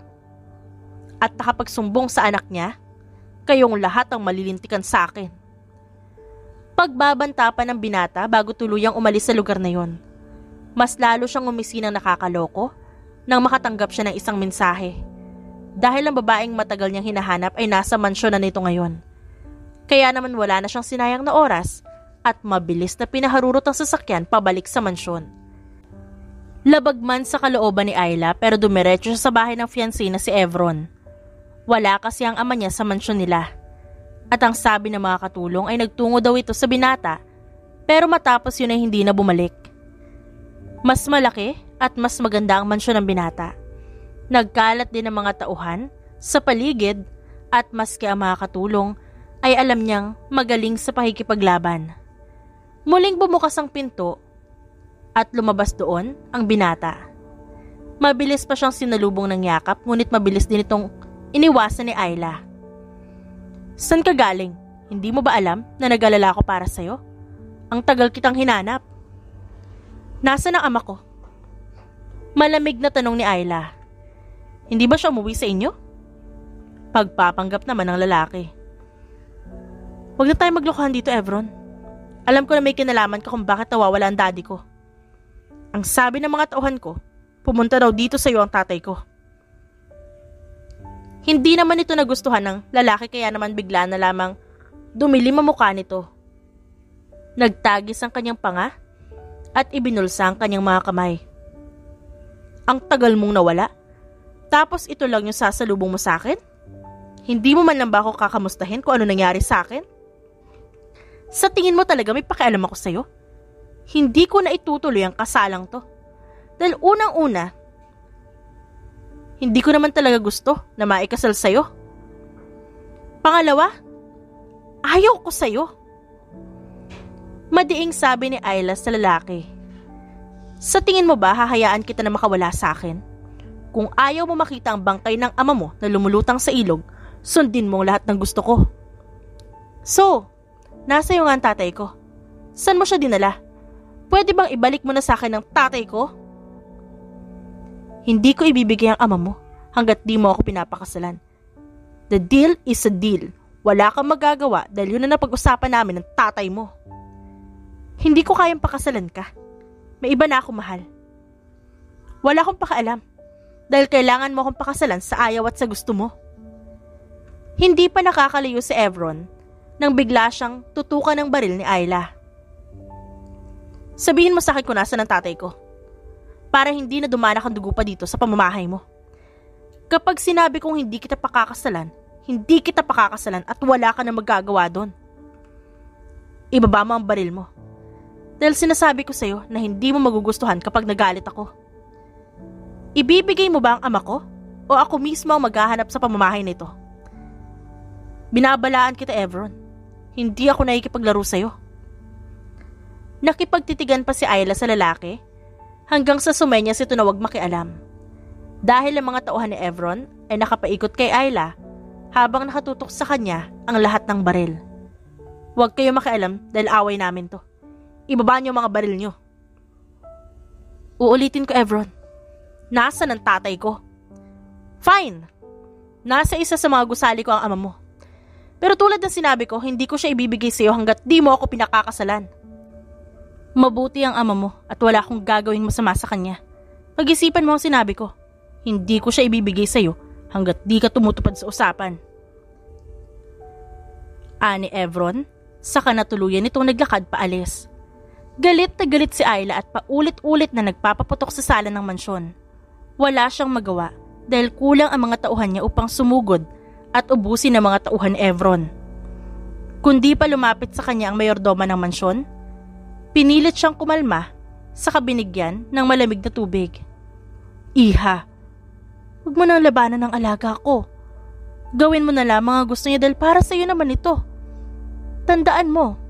at nakapagsumbong sa anak niya, kayong lahat ang malilintikan sa akin. Pagbabanta pa ng binata bago tuluyang umalis sa lugar na yon. Mas lalo siyang umisi ng nakakaloko nang makatanggap siya ng isang mensahe. Dahil ang babaeng matagal niyang hinahanap ay nasa mansyon na nito ngayon. Kaya naman wala na siyang sinayang na oras at mabilis na pinaharurot ang sasakyan pabalik sa mansyon. Labag man sa kalooban ni Ayla pero dumiretso siya sa bahay ng fiancé na si Evron. Wala kasi ang ama niya sa mansyon nila. At ang sabi ng mga katulong ay nagtungo daw ito sa binata pero matapos yun ay hindi na bumalik. Mas malaki at mas maganda ang mansyon ng binata. Nagkalat din ang mga tauhan sa paligid at maski ang mga katulong ay alam niyang magaling sa pakikipaglaban. Muling bumukas ang pinto at lumabas doon ang binata. Mabilis pa siyang sinalubong ng yakap ngunit mabilis din itong iniwasan ni Ayla. San ka galing? Hindi mo ba alam na nag-alala ako para sa'yo? Ang tagal kitang hinanap. Nasaan ang ama ko? Malamig na tanong ni Ayla. Hindi ba siya umuwi sa inyo? Pagpapanggap naman ng lalaki. Huwag na tayo maglokohan dito, Evron. Alam ko na may kinalaman ka kung bakit nawawala ang daddy ko. Ang sabi ng mga tauhan ko, pumunta daw dito sa iyo ang tatay ko. Hindi naman ito nagustuhan ng lalaki kaya naman bigla na lamang dumilim ang mukha nito. Nagtagis ang kanyang panga at ibinulsa ang kanyang mga kamay. Ang tagal mong nawala, tapos ito lang yung sasalubong mo sa akin? Hindi mo man lang ba ako kakamustahin kung ano nangyari sa akin? Sa tingin mo talaga may pakialam ako sa'yo? Hindi ko na itutuloy ang kasalang to. Dahil unang-una, hindi ko naman talaga gusto na maikasal sa'yo. Pangalawa, ayaw ko sa'yo. Madiing sabi ni Ayla sa lalaki. Sa tingin mo ba hahayaan kita na makawala sa akin? Kung ayaw mo makita ang bangkay ng ama mo na lumulutang sa ilog, sundin mo lahat ng gusto ko. So, nasa iyo nga ang tatay ko. Saan mo siya dinala? Pwede bang ibalik mo na sa akin ang tatay ko? Hindi ko ibibigay ang ama mo hanggat di mo ako pinapakasalan. The deal is a deal. Wala kang magagawa dahil yun na napag-usapan namin ng tatay mo. Hindi ko kayang pakasalan ka. May iba na ako mahal. Wala akong pakialam dahil kailangan mo akong pakasalan sa ayaw at sa gusto mo. Hindi pa nakakalayo si Evron nang bigla siyang tutukan ng baril ni Ayla. Sabihin mo sa akin kung nasaan ang tatay ko. Para hindi na dumanak ang dugo pa dito sa pamamahay mo. Kapag sinabi kong hindi kita pakakasalan at wala ka na magagawa doon. Ibaba mo ang baril mo. Dahil sinasabi ko sa'yo na hindi mo magugustuhan kapag nagalit ako. Ibibigay mo ba ang ama ko o ako mismo ang maghahanap sa pamamahay nito? Binabalaan kita, Evron. Hindi ako nakikipaglaro sa'yo. Nakipagtitigan pa si Ayla sa lalaki hanggang sa sumenya ito na wag makialam. Dahil ang mga tauhan ni Evron ay nakapaikot kay Ayla habang nakatutok sa kanya ang lahat ng baril. Huwag kayo makialam dahil away namin to. Ibaba niyo mga baril niyo. Uulitin ko, Evron. Nasaan ang tatay ko? Fine. Nasa isa sa mga gusali ko ang ama mo. Pero tulad ng sinabi ko, hindi ko siya ibibigay sa iyo hanggat di mo ako pinakakasalan. Mabuti ang ama mo at wala akong gagawing masama sa kanya. Pag-isipan mo ang sinabi ko. Hindi ko siya ibibigay sa iyo hanggat di ka tumutupad sa usapan. Ani Evron, saka natuluyan itong naglakad paalis. Galit na galit si Ayla at paulit-ulit na nagpapaputok sa sala ng mansyon. Wala siyang magawa dahil kulang ang mga tauhan niya upang sumugod at ubusin ang mga tauhan ni Evron. Kundi pa lumapit sa kanya ang mayordoma ng mansyon, pinilit siyang kumalma sa kabinigyan ng malamig na tubig. Iha, huwag mo nang labanan ng alaga ko. Gawin mo na lamang ang gusto niya dahil para sa iyo naman ito. Tandaan mo,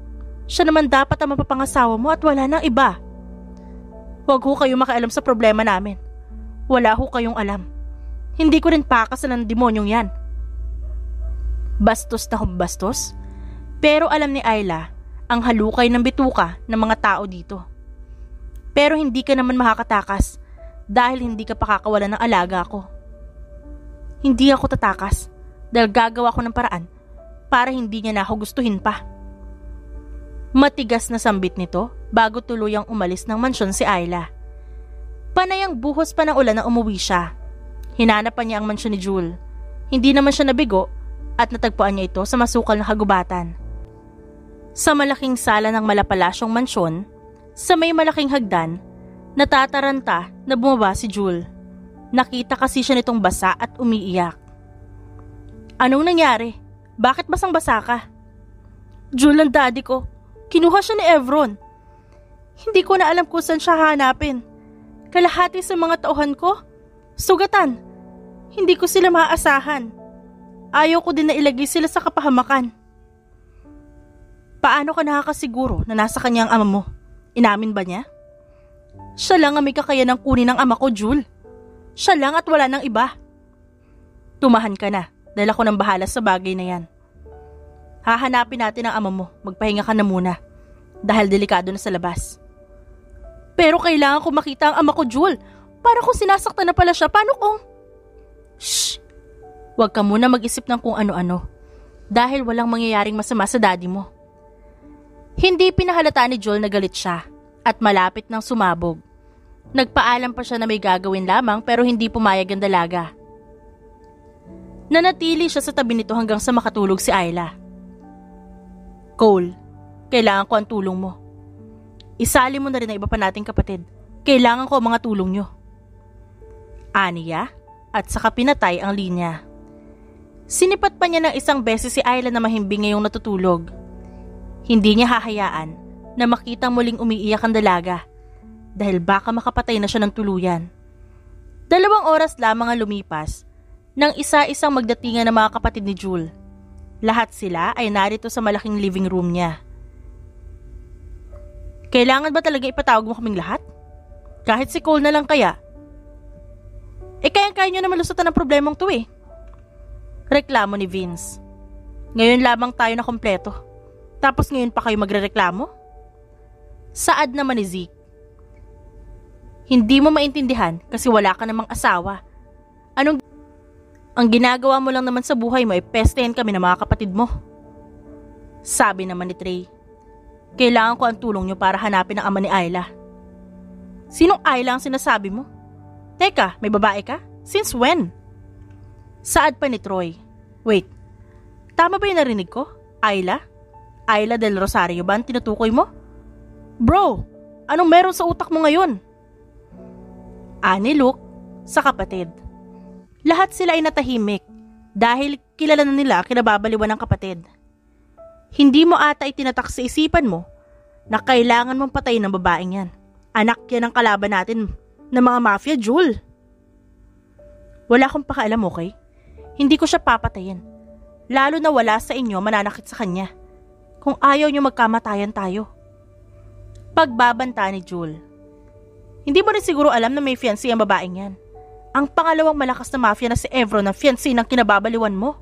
siya naman dapat ang mapapangasawa mo at wala nang iba. Huwag ho kayo makialam sa problema namin. Wala ho kayong alam. Hindi ko rin pakasalan ng demonyong yan. Bastos na bastos, pero alam ni Ayla ang halukay ng bituka ng mga tao dito. Pero hindi ka naman makakatakas dahil hindi ka pakakawalan ng alaga ko. Hindi ako tatakas dahil gagawa ko ng paraan para hindi niya na ako gustuhin pa. Matigas na sambit nito bago tuluyang umalis ng mansyon si Ayla. Panayang buhos pa ng ulan na umuwi siya. Hinanap pa niya ang mansyon ni Jewel. Hindi naman siya nabigo at natagpuan niya ito sa masukal na kagubatan. Sa malaking sala ng malapalasyong mansyon, sa may malaking hagdan, natataranta na bumaba si Jewel. Nakita kasi siya nitong basa at umiiyak. Anong nangyari? Bakit basang-basa ka? Jewel, ang daddy ko. Kinuha siya ni Evron. Hindi ko na alam kung saan siya hanapin. Kalahati sa mga tauhan ko, sugatan. Hindi ko sila maaasahan. Ayaw ko din na ilagay sila sa kapahamakan. Paano ka nakakasiguro na nasa kanya ang ama mo? Inamin ba niya? Siya lang ang may kakayanang kunin ng ama ko, Jewel. Siya lang at wala nang iba. Tumahan ka na dahil ako nang bahala sa bagay na yan. Hahanapin natin ang ama mo. Magpahinga ka na muna dahil delikado na sa labas. Pero kailangan ko makita ang ama ko, Jul. Para kung sinasaktan na pala siya, paano kung... Shh! Huwag ka muna mag-isip ng kung ano-ano. Dahil walang mangyayaring masama sa daddy mo. Hindi pinahalata ni Jul na galit siya at malapit nang sumabog. Nagpaalam pa siya na may gagawin lamang pero hindi pumayag ang dalaga. Nanatili siya sa tabi nito hanggang sa makatulog si Ayla. Cole, kailangan ko ang tulong mo. Isali mo na rin ang iba pa nating kapatid. Kailangan ko ang mga tulong nyo. Aniya at saka pinatay ang linya. Sinipat pa niya ng isang beses si Ayla na mahimbing ngayong natutulog. Hindi niya hahayaan na makitang muling umiiyak ang dalaga dahil baka makapatay na siya ng tuluyan. 2 oras lamang ang lumipas nang isa-isang magdatingan ng mga kapatid ni Jul. Lahat sila ay narito sa malaking living room niya. Kailangan ba talaga ipatawag mo kaming lahat? Kahit si Cole na lang kaya? Kayang-kaya nyo na malusutan ang problemang to eh. Reklamo ni Vince. Ngayon lamang tayo na kompleto. Tapos ngayon pa kayo magrereklamo? Saad naman ni Zeke. Hindi mo maintindihan kasi wala ka namang asawa. Ang ginagawa mo lang naman sa buhay mo ay pestehin kami ng mga kapatid mo. Sabi naman ni Trey. Kailangan ko ang tulong nyo para hanapin ang ama ni Ayla. Sinong Ayla ang sinasabi mo? Teka, may babae ka? Since when? Saad pa ni Troy. Wait, tama ba yung narinig ko? Ayla? Ayla del Rosario ba ang tinutukoy mo? Bro, anong meron sa utak mo ngayon? Ani Luke sa kapatid. Lahat sila ay natahimik dahil kilala na nila kinababaliwan ng kapatid. Hindi mo ata itinatak sa isipan mo na kailangan mong patayin ng babaeng yan. Anak yan ang kalaban natin ng mga mafia, Jul. Wala akong pakialam, okay? Hindi ko siya papatayin. Lalo na wala sa inyo mananakit sa kanya. Kung ayaw nyo magkamatayan tayo. Pagbabanta ni Jul. Hindi mo rin siguro alam na may fiancé ang babaeng yan. Ang pangalawang malakas na mafia na si Evron na fiancé ng kinababaliwan mo.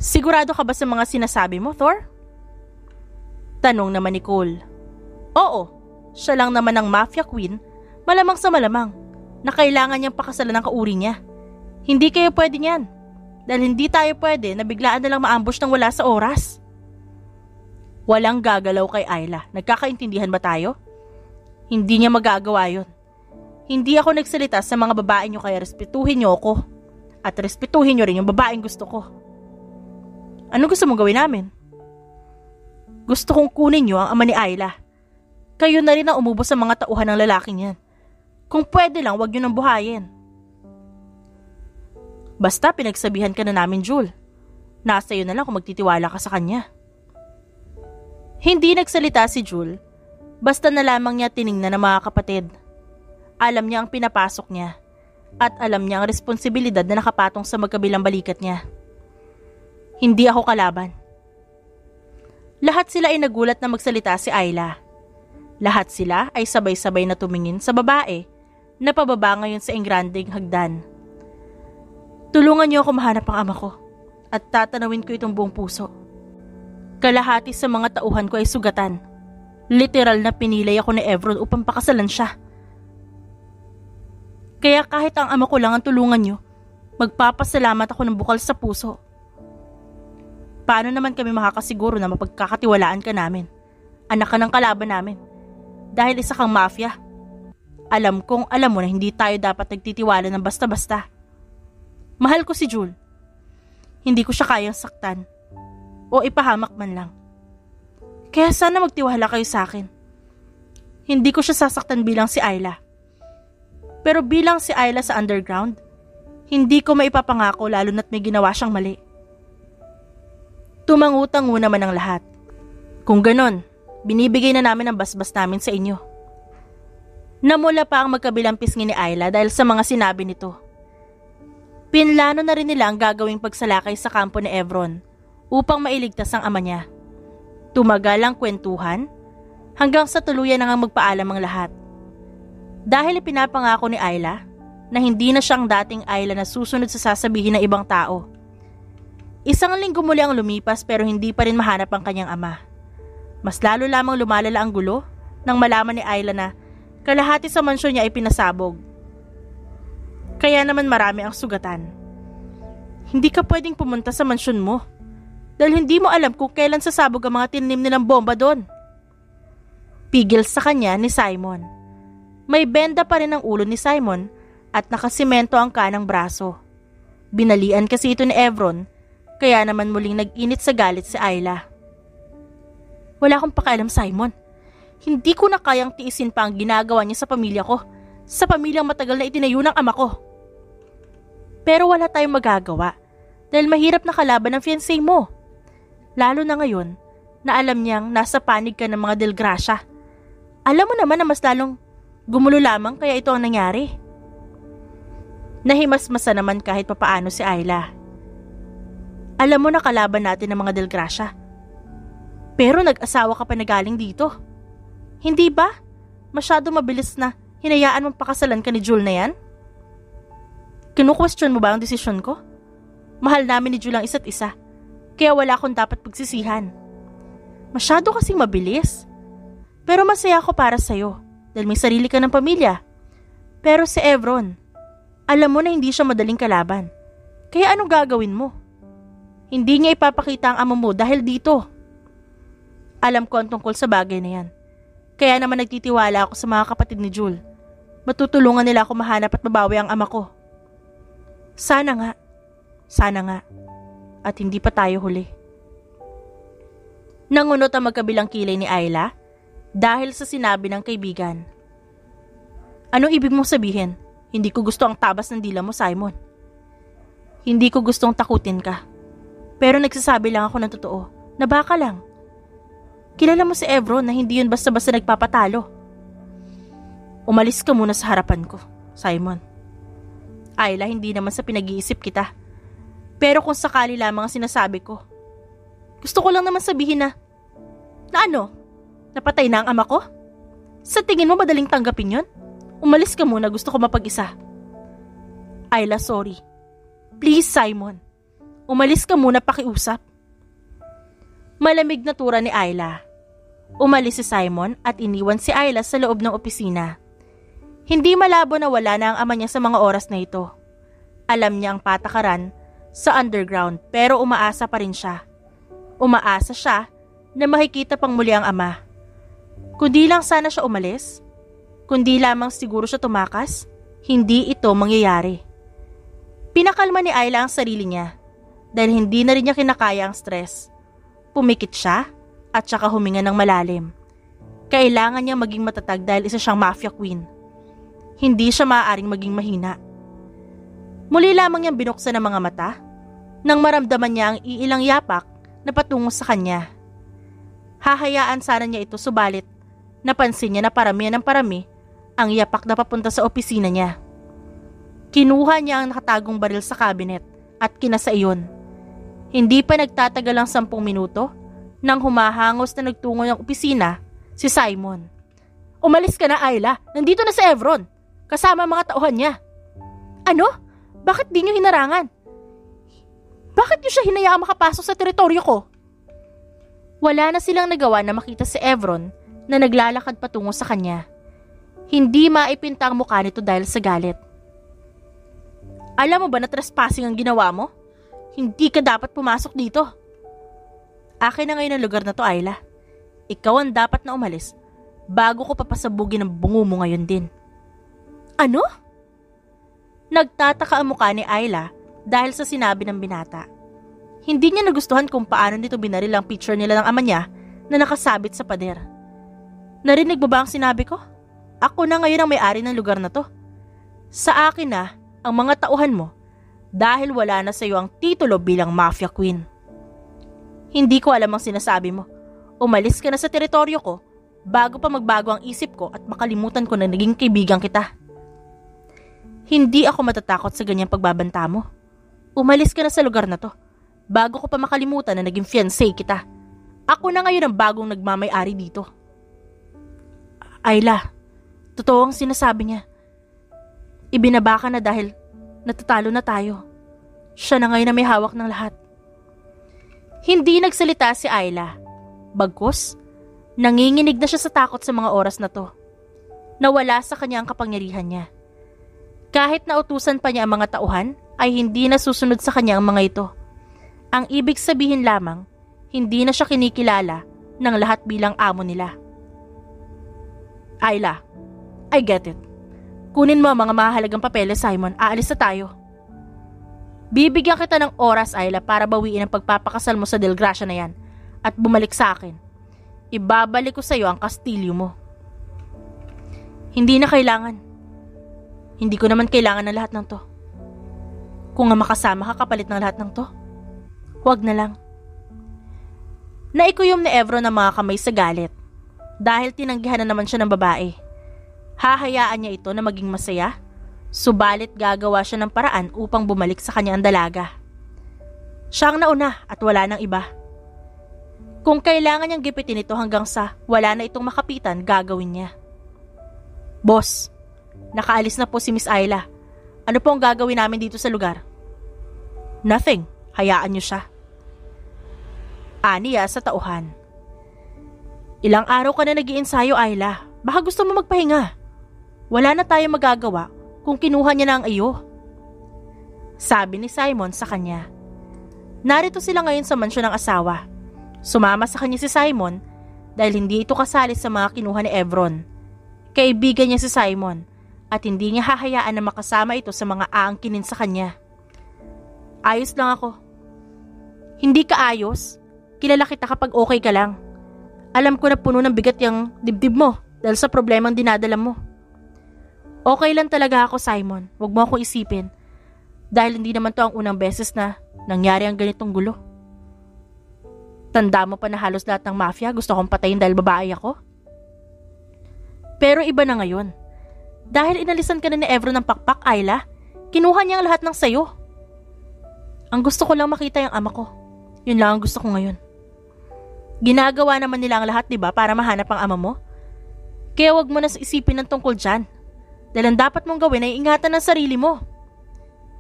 Sigurado ka ba sa mga sinasabi mo, Thor? Tanong naman ni Cole. Oo, siya lang naman ang mafia queen, malamang sa malamang, na kailangan niyang pakasalan ng kauri niya. Hindi kayo pwede niyan, dahil hindi tayo pwede na biglaan na lang maambush ng wala sa oras. Walang gagalaw kay Ayla, nagkakaintindihan ba tayo? Hindi niya magagawa yun. Hindi ako nagsalita sa mga babae niyo kaya respetuhin niyo ako. At respetuhin niyo rin yung babaeng gusto ko. Ano gusto mong gawin namin? Gusto kong kunin niyo ang ama ni Ayla. Kayo na rin ang umubos sa mga tauhan ng lalaking yan. Kung pwede lang, wag niyo nang buhayin. Basta pinagsabihan ka na namin, Jul. Nasa iyo na lang kung magtitiwala ka sa kanya. Hindi nagsalita si Jul. Basta na lamang niya tiningnan ng mga kapatid. Alam niya ang pinapasok niya. At alam niya ang responsibilidad na nakapatong sa magkabilang balikat niya. Hindi ako kalaban. Lahat sila ay nagulat na magsalita si Ayla. Lahat sila ay sabay-sabay na tumingin sa babae na pababa ngayon sa engrandeng hagdan. Tulungan niyo ako mahanap ang ama ko at tatanawin ko itong buong puso. Kalahati sa mga tauhan ko ay sugatan. Literal na pinilay ako ni Evron upang pakasalan siya. Kaya kahit ang ama ko lang ang tulungan niyo, magpapasalamat ako ng bukal sa puso. Paano naman kami makakasiguro na mapagkakatiwalaan ka namin? Anak ka ng kalaban namin. Dahil isa kang mafia. Alam kong alam mo na hindi tayo dapat nagtitiwala ng basta-basta. Mahal ko si Jul. Hindi ko siya kayang saktan. O ipahamak man lang. Kaya sana magtiwala kayo sa akin. Hindi ko siya sasaktan bilang si Ayla. Pero bilang si Ayla sa underground, hindi ko maipapangako lalo na't may ginawa siyang mali. Tumangutango naman ang lahat. Kung ganon, binibigay na namin ang basbas namin sa inyo. Namula pa ang magkabilang pisngi ni Ayla dahil sa mga sinabi nito. Pinlano na rin nila ang gagawing pagsalakay sa kampo ni Evron upang mailigtas ang ama niya. Tumagal ang kwentuhan hanggang sa tuluyan na nga magpaalam ang lahat. Dahil ipinapangako ni Ayla na hindi na siyang dating Ayla na susunod sa sasabihin ng ibang tao. Isang linggo muli ang lumipas pero hindi pa rin mahanap ang kanyang ama. Mas lalo lamang lumalala ang gulo nang malaman ni Ayla na kalahati sa mansyon niya ay pinasabog. Kaya naman marami ang sugatan. Hindi ka pwedeng pumunta sa mansyon mo dahil hindi mo alam kung kailan sasabog ang mga tinanim nilang bomba doon. Pigil sa kanya ni Simon. May benda pa rin ang ulo ni Simon at nakasimento ang kanang braso. Binalian kasi ito ni Evron, kaya naman muling nag-init sa galit si Ayla. Wala akong pakialam, Simon. Hindi ko na kayang tiisin pa ang ginagawa niya sa pamilya ko, sa pamilyang matagal na itinayo ng ama ko. Pero wala tayong magagawa dahil mahirap na kalaban ng fiancé mo. Lalo na ngayon na alam niyang nasa panig ka ng mga delgrasya. Alam mo naman na mas lalong gumulo lamang kaya ito ang nangyari. Nahimasmasa naman kahit papaano si Ayla. Alam mo na kalaban natin ng mga delgrasya. Pero nag-asawa ka pa na galing dito. Hindi ba? Masyado mabilis na hinayaan mong pakasalan ka ni Jul na yan? Kinu-question mo ba ang desisyon ko? Mahal namin ni Jul ang isa't isa, kaya wala akong dapat pagsisihan. Masyado kasing mabilis. Pero masaya ako para sa'yo dahil may sarili ka ng pamilya. Pero si Evron, alam mo na hindi siya madaling kalaban. Kaya anong gagawin mo? Hindi niya ipapakita ang ama mo dahil dito. Alam ko ang tungkol sa bagay na yan. Kaya naman nagtitiwala ako sa mga kapatid ni Jul. Matutulungan nila ako mahanap at mabawi ang ama ko. Sana nga. Sana nga. At hindi pa tayo huli. Nangunot ang magkabilang kilay ni Ayla dahil sa sinabi ng kaibigan. Anong ibig mong sabihin? Hindi ko gusto ang tabas ng dila mo, Simon. Hindi ko gustong takutin ka. Pero nagsasabi lang ako ng totoo na baka lang. Kilala mo si Evron na hindi yun basta-basta nagpapatalo. Umalis ka muna sa harapan ko, Simon. Ayla, hindi naman sa pinag-iisip kita. Pero kung sakali lamang ang sinasabi ko, gusto ko lang naman sabihin na ano? Napatay na ang ama ko? Sa tingin mo madaling tanggapin yun? Umalis ka muna, gusto ko mapag-isa. Ayla, sorry. Please, Simon. Umalis ka muna, pakiusap. Malamig na tura ni Ayla. Umalis si Simon at iniwan si Ayla sa loob ng opisina. Hindi malabo na wala na ang ama niya sa mga oras na ito. Alam niya ang patakaran sa underground pero umaasa pa rin siya. Umaasa siya na makikita pang muli ang ama. Kundi lang sana siya umalis, kundi lamang siguro siya tumakas, hindi ito mangyayari. Pinakalma ni Ayla ang sarili niya dahil hindi na rin niya kinakaya ang stress. Pumikit siya at saka huminga ng malalim. Kailangan niya maging matatag dahil isa siyang mafia queen. Hindi siya maaaring maging mahina. Muli lamang niyang binuksan ang mga mata nang maramdaman niya ang iilang yapak na patungo sa kanya. Hahayaan sana niya ito subalit napansin niya na parami ng parami ang yapak na papunta sa opisina niya. Kinuha niya ang nakatagong baril sa cabinet at kinasa iyon. Hindi pa nagtatagal ang 10 minuto nang humahangos na nagtungo ng opisina si Simon. Umalis ka na, Ayla. Nandito na si Evron. Kasama ang mga tauhan niya. Ano? Bakit di niyo hinarangan? Bakit niyo siya hinayaang makapasok sa teritoryo ko? Wala na silang nagawa na makita si Evron na naglalakad patungo sa kanya. Hindi maipinta ang mukha nito dahil sa galit. Alam mo ba na trespassing ang ginawa mo? Hindi ka dapat pumasok dito. Akin na ngayon ang lugar na to, Ayla. Ikaw ang dapat na umalis bago ko papasabugin ang bungo mo ngayon din. Ano? Nagtataka ang mukha ni Ayla dahil sa sinabi ng binata. Hindi niya nagustuhan kung paano nito binaril ang picture nila ng ama niya na nakasabit sa pader. Narinig mo ba ang sinabi ko? Ako na ngayon ang may-ari ng lugar na to. Sa akin na ang mga tauhan mo dahil wala na sa iyo ang titulo bilang mafia queen. Hindi ko alam ang sinasabi mo. Umalis ka na sa teritoryo ko bago pa magbago ang isip ko at makalimutan ko na naging kaibigan kita. Hindi ako matatakot sa ganyang pagbabanta mo. Umalis ka na sa lugar na to bago ko pa makalimutan na naging fiancé kita. Ako na ngayon ang bagong nagmamay-ari dito. Ayla, totoo ang sinasabi niya. Ibinaba ka na dahil natatalo na tayo. Siya na ngayon na may hawak ng lahat. Hindi nagsalita si Ayla. Bagkus, Nanginginig na siya sa takot sa mga oras na to. Nawala sa kanya ang kapangyarihan niya. Kahit nautusan pa niya ang mga tauhan, ay hindi na susunod sa kanya ang mga ito. Ang ibig sabihin lamang, hindi na siya kinikilala ng lahat bilang amo nila. Ayla, I get it. Kunin mo ang mga mahalagang papeles, Simon. Aalis na tayo. Bibigyan kita ng oras, Ayla, para bawiin ang pagpapakasal mo sa Delgracia na yan at bumalik sa akin. Ibabalik ko sa iyo ang kastilyo mo. Hindi na kailangan. Hindi ko naman kailangan ng lahat ng to. Kung nga makasama ka kapalit ng lahat ng to, huwag na lang. Naikuyom ni Evron ang mga kamay sa galit dahil tinanggihan na naman siya ng babae. Hahayaan niya ito na maging masaya, subalit gagawa siya ng paraan upang bumalik sa kanya ang dalaga. Siya ang nauna at wala nang iba. Kung kailangan niyang gipitin ito hanggang sa wala na itong makapitan, gagawin niya. Boss, nakaalis na po si Miss Ayla. Ano po ang gagawin namin dito sa lugar? Nothing. Hayaan niyo siya. Aniya sa tauhan. Ilang araw ka na nag-iensayo, Ayla. Baka gusto mo magpahinga. Wala na tayong magagawa kung kinuha niya na ang iyo. Sabi ni Simon sa kanya. Narito sila ngayon sa mansyon ng asawa. Sumama sa kanya si Simon dahil hindi ito kasali sa mga kinuha ni Evron. Kaibigan niya si Simon at hindi niya hahayaan na makasama ito sa mga aangkinin sa kanya. Ayos lang ako. Hindi ka ayos? Kilala kita kapag okay ka lang. Alam ko na puno ng bigat yung dibdib mo dahil sa problemang dinadala mo. Okay lang talaga ako, Simon. Huwag mo akong isipin. Dahil hindi naman to ang unang beses na nangyari ang ganitong gulo. Tanda mo pa na halos lahat ng mafia gusto kong patayin dahil babae ako? Pero iba na ngayon. Dahil inalisan ka na ni Evron ng pakpak, Ayla, kinuha niya ang lahat ng sayo. Ang gusto ko lang makita yung ama ko. Yun lang ang gusto ko ngayon. Ginagawa naman nila ang lahat, diba, para mahanap ang ama mo? Kaya wag mo na isipin ng tungkol dyan. Dahil ang dapat mong gawin ay ingatan ng sarili mo.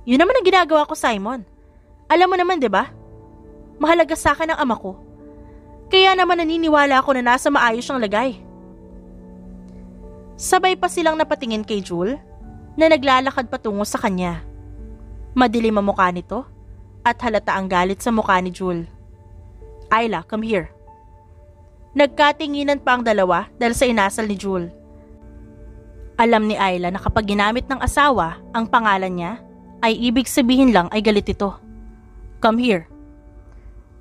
Yun naman ang ginagawa ko, Simon. Alam mo naman, diba? Mahalaga sa akin ang ama ko. Kaya naman naniniwala ako na nasa maayos siyang lagay. Sabay pa silang napatingin kay Jewel na naglalakad patungo sa kanya. Madilim ang mukha nito at halata ang galit sa mukha ni Jewel. Ayla, come here. Nagkatinginan pa ang dalawa dahil sa inasal ni Jewel. Alam ni Ayla na kapag ginamit ng asawa ang pangalan niya, ay ibig sabihin lang ay galit ito. Come here.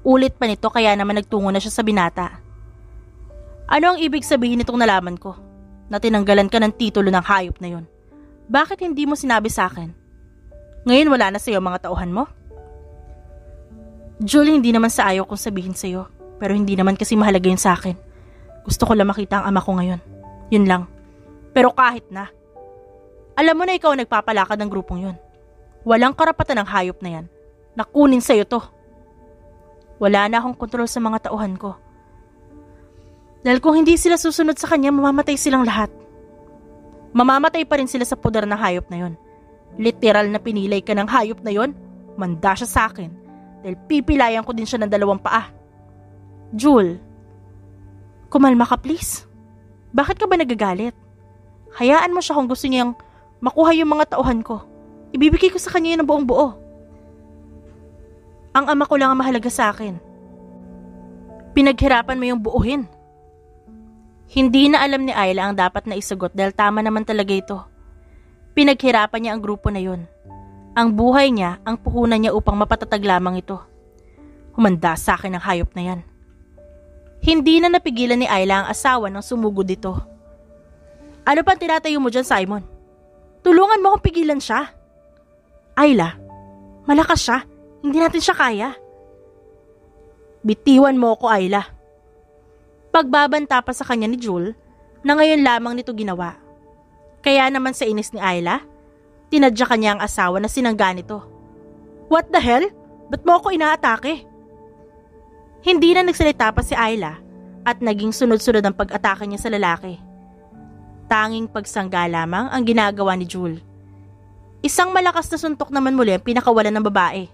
Ulit pa nito kaya naman nagtungo na siya sa binata. Ano ang ibig sabihin nitong nalaman ko? Na tinanggalan ka ng titulo ng hayop na yon. Bakit hindi mo sinabi sa akin? Ngayon wala na sa'yo mga tauhan mo? Julie, hindi naman sa ayaw kong sabihin sa'yo. Pero hindi naman kasi mahalaga yun sa akin. Gusto ko lang makita ang ama ko ngayon. Yun lang. Pero kahit na. Alam mo na ikaw ang nagpapalakad ng grupong yun. Walang karapatan ng hayop na yan. Nakunin sa'yo to. Wala na akong kontrol sa mga tauhan ko. Dahil kung hindi sila susunod sa kanya, mamamatay silang lahat. Mamamatay pa rin sila sa poder ng hayop na yon. Literal na pinilay ka ng hayop na yon, manda siya sa akin. Dahil pipilayan ko din siya ng 2 paa. Jewel, kumalma ka please. Bakit ka ba nagagalit? Hayaan mo siya kung gusto niyang makuha yung mga tauhan ko. Ibibigay ko sa kanya yun ng buong buo. Ang ama ko lang ang mahalaga sa akin. Pinaghirapan mo yung buuhin. Hindi na alam ni Ayla ang dapat na isagot dahil tama naman talaga ito. Pinaghirapan niya ang grupo na yun. Ang buhay niya, ang puhunan niya upang mapatatag lamang ito. Humanda sa akin ang hayop na yan. Hindi na napigilan ni Ayla ang asawa ng sumugod dito. Ano pang tinatayo mo dyan, Simon? Tulungan mo akong pigilan siya. Ayla, malakas siya. Hindi natin siya kaya. Bitiwan mo ako, Ayla. Pagbabanta pa sa kanya ni Jewel na ngayon lamang nito ginawa. Kaya naman sa inis ni Ayla, tinadya kanya ang asawa na sinangga nito. What the hell? Ba't mo ako inaatake? Hindi na nagsalita pa si Ayla at naging sunod-sunod ang pag-atake niya sa lalaki. Tanging pagsangga lamang ang ginagawa ni Jewel. Isang malakas na suntok naman muli ang pinakawalan ng babae.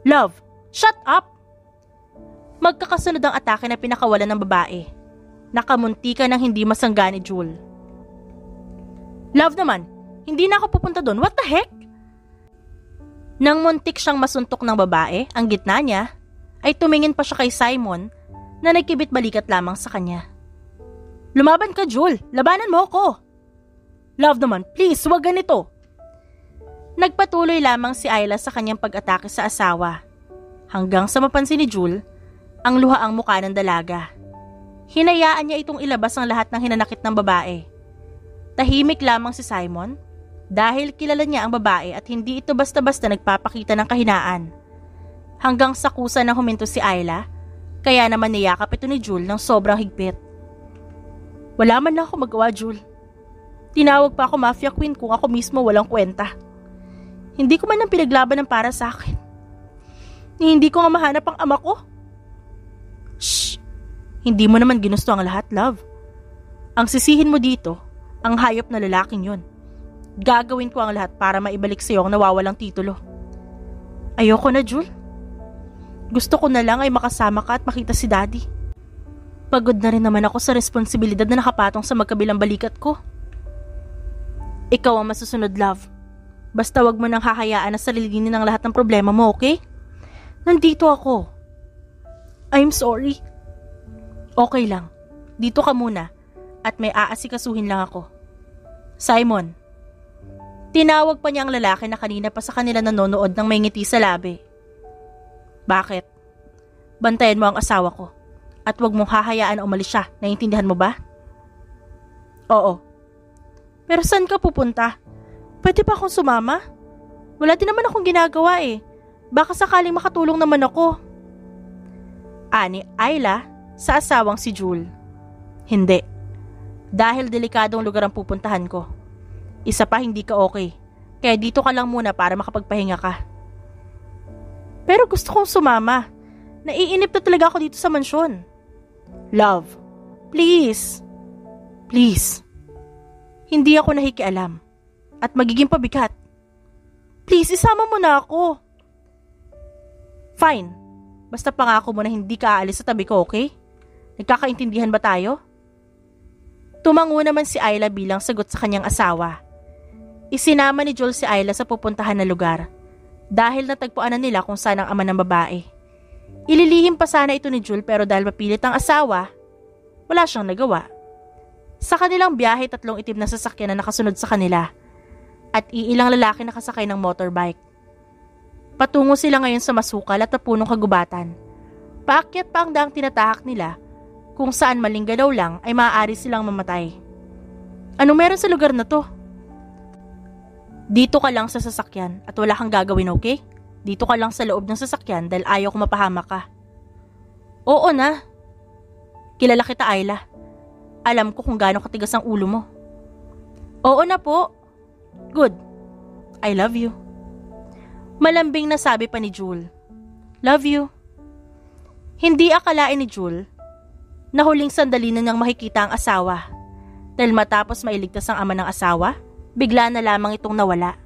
Love, shut up! Magkakasunod ang atake na pinakawalan ng babae. Nakamunti ka ng hindi masangga ni Jul. Love naman, hindi na ako pupunta doon. What the heck? Nang muntik siyang masuntok ng babae, ang gitna niya, ay tumingin pa siya kay Simon na nagkibit balikat lamang sa kanya. Lumaban ka, Jul. Labanan mo ako. Love naman, please, wag ganito. Nagpatuloy lamang si Ayla sa kanyang pag-atake sa asawa. Hanggang sa mapansin ni Jul, ang luhaang mukha ng dalaga. Hinayaan niya itong ilabas ang lahat ng hinanakit ng babae. Tahimik lamang si Simon dahil kilala niya ang babae at hindi ito basta-basta nagpapakita ng kahinaan. Hanggang sa kusa na huminto si Ayla, kaya naman niyakap ito ni Jul ng sobrang higpit. Wala man lang ako magawa, Jul. Tinawag pa ako mafia queen kung ako mismo walang kwenta. Hindi ko man lang pinaglaban ng para sa akin. Hindi ko nga mahanap ang ama ko. Shh! Hindi mo naman ginusto ang lahat, love. Ang sisihin mo dito, ang hayop na lalaking yon. Gagawin ko ang lahat para maibalik sa iyo ang nawawalang titulo. Ayoko na, Jul. Gusto ko na lang ay makasama ka at makita si Daddy. Pagod na rin naman ako sa responsibilidad na nakapatong sa magkabilang balikat ko. Ikaw ang masusunod, love. Basta wag mo nang hahayaan na salilinin ang lahat ng problema mo, okay? Nandito ako. I'm sorry. Okay lang. Dito ka muna at may aasikasuhin lang ako. Simon. Tinawag pa niya ang lalaki na kanina pa sa kanila nanonood ng may ngiti sa labi. Bakit? Bantayan mo ang asawa ko at wag mong hahayaan na umalis siya. Naiintindihan mo ba? Oo. Pero saan ka pupunta? Pwede pa akong sumama? Wala din naman akong ginagawa eh. Baka sakaling makatulong naman ako. Ani Ayla sa asawang si Jul. Hindi. Dahil delikadong lugar ang pupuntahan ko. Isa pa hindi ka okay. Kaya dito ka lang muna para makapagpahinga ka. Pero gusto kong sumama. Naiinip na talaga ako dito sa mansyon. Love, please. Please. Hindi ako nakikialam. At magiging pabigat. Please, isama mo na ako. Fine. Basta pangako mo na hindi ka aalis sa tabi ko, okay? Nagkakaintindihan ba tayo? Tumango naman si Ayla bilang sagot sa kanyang asawa. Isinama ni Jul si Ayla sa pupuntahan na lugar dahil natagpuan na nila kung saan ang ama ng babae. Ililihim pa sana ito ni Jul pero dahil mapilit ang asawa, wala siyang nagawa. Sa kanilang biyahe, 3 itim na sasakyan na nakasunod sa kanila at iilang lalaki nakasakay ng motorbike. Patungo sila ngayon sa masukal at napunong kagubatan. Paakyat pa ang daang tinatahak nila kung saan maling galaw lang ay maaari silang mamatay. Anong meron sa lugar na to? Dito ka lang sa sasakyan at wala kang gagawin, okay? Dito ka lang sa loob ng sasakyan dahil ayaw ko mapahamak ka. Oo na. Kilala kita, Ayla. Alam ko kung gaano katigas ang ulo mo. Oo na po. Good. I love you. Malambing na sabi pa ni Jul. Love you. Hindi akalain ni Jul na huling sandali na niyang makikita ang asawa. Dahil matapos mailigtas ang ama ng asawa, bigla na lamang itong nawala.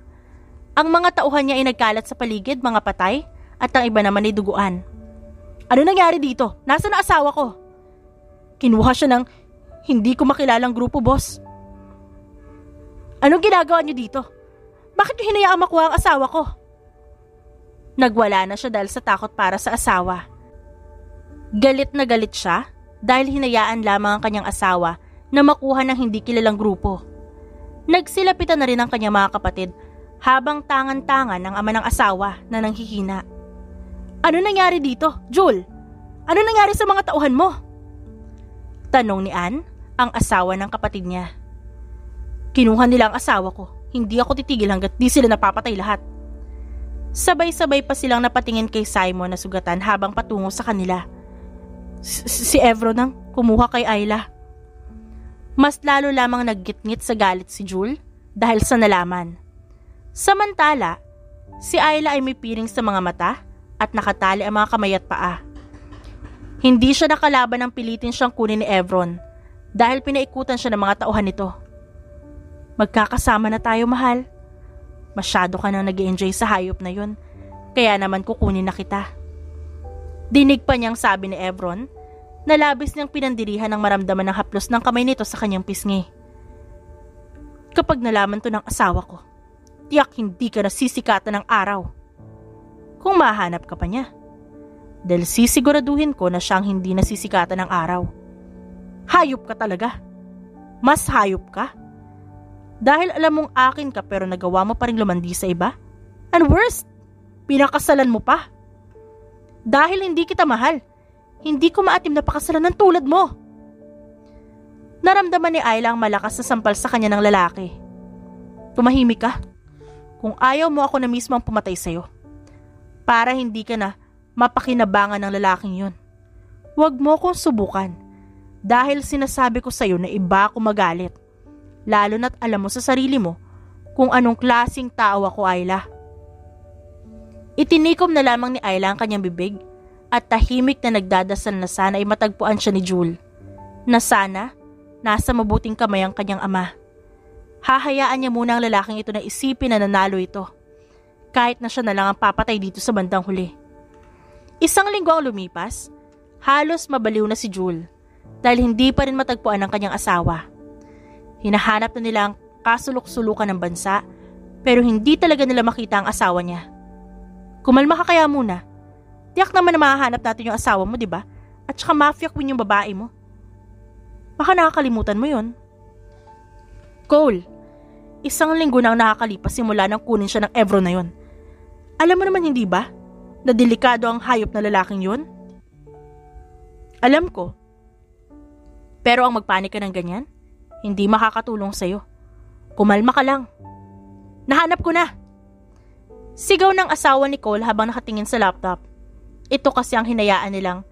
Ang mga tauhan niya ay nagkalat sa paligid, mga patay, at ang iba naman ay duguan. Ano nangyari dito? Nasaan ang asawa ko? Kinuha siya ng hindi ko makilalang grupo, boss. Anong ginagawa niyo dito? Bakit niyo hinayaang makuha ang asawa ko? Nagwala na siya dahil sa takot para sa asawa. Galit na galit siya dahil hinayaan lamang ang kanyang asawa na makuha ng hindi kilalang grupo. Nagsilapitan na rin ang kanyang mga kapatid habang tangan-tangan ang ama ng asawa na nanghihina. Ano nangyari dito, Jul? Ano nangyari sa mga tauhan mo? Tanong ni Ann, ang asawa ng kapatid niya. Kinuha nila ang asawa ko. Hindi ako titigil hanggat di sila napapatay lahat. Sabay-sabay pa silang napatingin kay Simon na sugatan habang patungo sa kanila. Si Evron ang kumuha kay Ayla. Mas lalo lamang naggitngit sa galit si Jul dahil sa nalaman. Samantala, si Ayla ay may piring sa mga mata at nakatali ang mga kamay at paa. Hindi siya nakalaban ng pilitin siyang kunin ni Evron dahil pinaikutan siya ng mga tauhan nito. Magkakasama na tayo, mahal. Masyado ka nang nag-enjoy sa hayop na yun, kaya naman kukunin na kita. Dinig pa niyang sabi ni Evron na labis niyang pinandirihan ng maramdaman ng haplos ng kamay nito sa kanyang pisngi. Kapag nalaman to ng asawa ko, tiyak hindi ka nasisikatan ng araw. Kung mahanap ka pa niya. Dahil sisiguraduhin ko na siyang hindi nasisikatan ng araw. Hayop ka talaga. Mas hayop ka. Dahil alam mong akin ka pero nagawa mo pa rin lumandi sa iba. And worst, pinakasalan mo pa. Dahil hindi kita mahal, hindi ko maatim na pakasalan ng tulad mo. Naramdaman ni Ayla ang malakas na sampal sa kanya ng lalaki. Tumahimik ka. Kung ayaw mo ako na mismo ang pumatay sa'yo. Para hindi ka na mapakinabangan ng lalaking yun. Huwag mo kong subukan. Dahil sinasabi ko sa'yo na iba ako magalit. Lalo na't alam mo sa sarili mo kung anong klaseng tao ako, Ayla. Itinikom na lamang ni Ayla ang kanyang bibig at tahimik na nagdadasal na sana ay matagpuan siya ni Jul. Na sana, nasa mabuting kamay ang kanyang ama. Hahayaan niya muna ang lalaking ito na isipin na nanalo ito. Kahit na siya na lang ang papatay dito sa bandang huli. Isang linggo ang lumipas, halos mabaliw na si Jul dahil hindi pa rin matagpuan ang kanyang asawa. Hinahanap na nila ang kasulok-sulukan ng bansa pero hindi talaga nila makita ang asawa niya. Kumalma ka kaya muna. Tiyak naman na mahahanap natin yung asawa mo, di ba? At saka mafia queen yung babae mo. Baka nakakalimutan mo yun. Cole, isang linggo na ang nakakalipas simula nang kunin siya ng Evron na yun. Alam mo naman hindi ba? Na delikado ang hayop na lalaking yun? Alam ko. Pero ang magpanik ka ng ganyan, hindi makakatulong sa'yo. Kumalma ka lang. Nahanap ko na! Sigaw ng asawa ni Cole habang nakatingin sa laptop. Ito kasi ang hinayaan nilang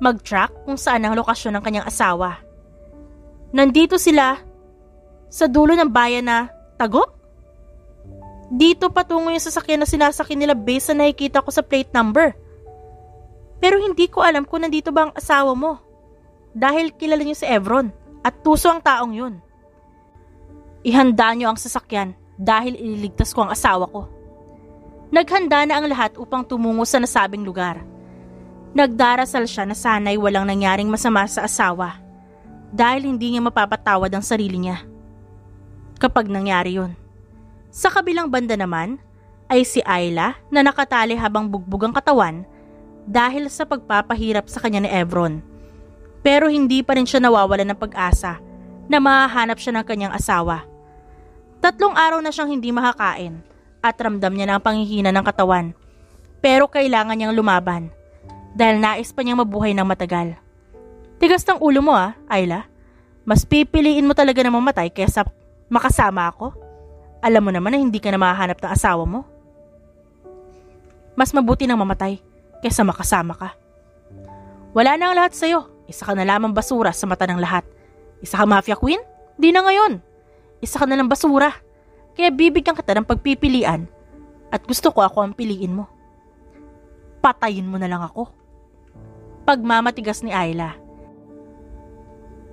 mag-track kung saan ang lokasyon ng kanyang asawa. Nandito sila sa dulo ng bayan na Tagok? Dito patungo yung sasakyan na sinasakyan nila based sa nakikita ko sa plate number. Pero hindi ko alam kung nandito ba ang asawa mo. Dahil kilala niyo si Evron at tuso ang taong yun. Ihanda niyo ang sasakyan dahil ililigtas ko ang asawa ko. Naghanda na ang lahat upang tumungo sa nasabing lugar. Nagdarasal siya na sana'y walang nangyaring masama sa asawa dahil hindi niya mapapatawad ang sarili niya. Kapag nangyari yun. Sa kabilang banda naman ay si Ayla na nakatali habang bugbog ang katawan dahil sa pagpapahirap sa kanya ni Evron. Pero hindi pa rin siya nawawalan ng pag-asa na mahahanap siya ng kanyang asawa. 3 araw na siyang hindi makakain at ramdam niya na ang panghihina ng katawan. Pero kailangan niyang lumaban dahil nais pa niyang mabuhay ng matagal. Tigas ng ulo mo Ayla. Mas pipiliin mo talaga na mamatay kaysa makasama ako. Alam mo naman na hindi ka na mahahanap ng asawa mo. Mas mabuti nang mamatay kaysa makasama ka. Wala na ang lahat sa'yo. Isa ka na lamang basura sa mata ng lahat. Isa ka mafia queen? Di na ngayon. Isa ka na lang basura. Kaya bibigyan kita ng pagpipilian at gusto ko ako ang piliin mo. Patayin mo na lang ako. Pagmamatigas ni Ayla.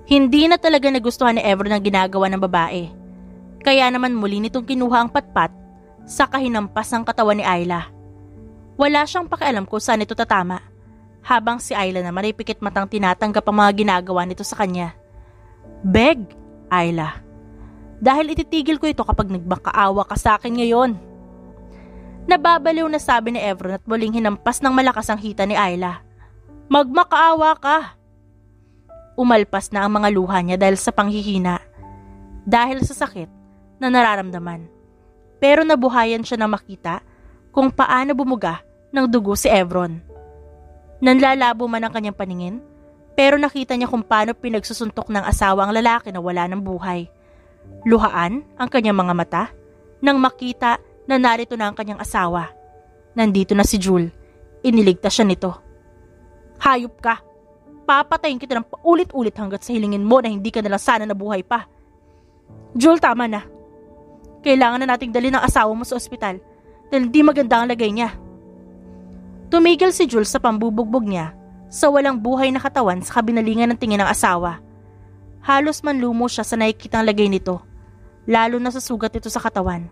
Hindi na talaga nagustuhan ni Evron ang ginagawa ng babae. Kaya naman muli nitong kinuha ang patpat sa kahinampas ng katawan ni Ayla. Wala siyang pakialam kung saan ito tatama. Habang si Ayla naman ay pikit matang tinatanggap ang mga ginagawa nito sa kanya. Beg, Ayla. Dahil ititigil ko ito kapag nagmakaawa ka sa akin ngayon. Nababaliw na sabi ni Evron at muling hinampas ng malakas ang hita ni Ayla. Magmakaawa ka. Umalpas na ang mga luha niya dahil sa panghihina. Dahil sa sakit na nararamdaman. Pero nabuhayan siya na makita kung paano bumuga ng dugo si Evron. Nanlalabo man ang kanyang paningin, pero nakita niya kung paano pinagsusuntok ng asawa ang lalaki na wala ng buhay. Luhaan ang kanyang mga mata nang makita na narito na ang kanyang asawa. Nandito na si Jul. Iniligtas siya nito. Hayop ka! Papatayin kita ng paulit-ulit hanggat sa hilingin mo na hindi ka nalang sana nabuhay pa. Jul, tama na. Kailangan na nating dalhin ang asawa mo sa ospital dahil di maganda ang lagay niya. Tumigil si Jul sa pambubugbog niya sa walang buhay na katawan sa kabinalingan ng tingin ng asawa. Halos manlumo siya sa nakikitang lagay nito, lalo na sa sugat nito sa katawan.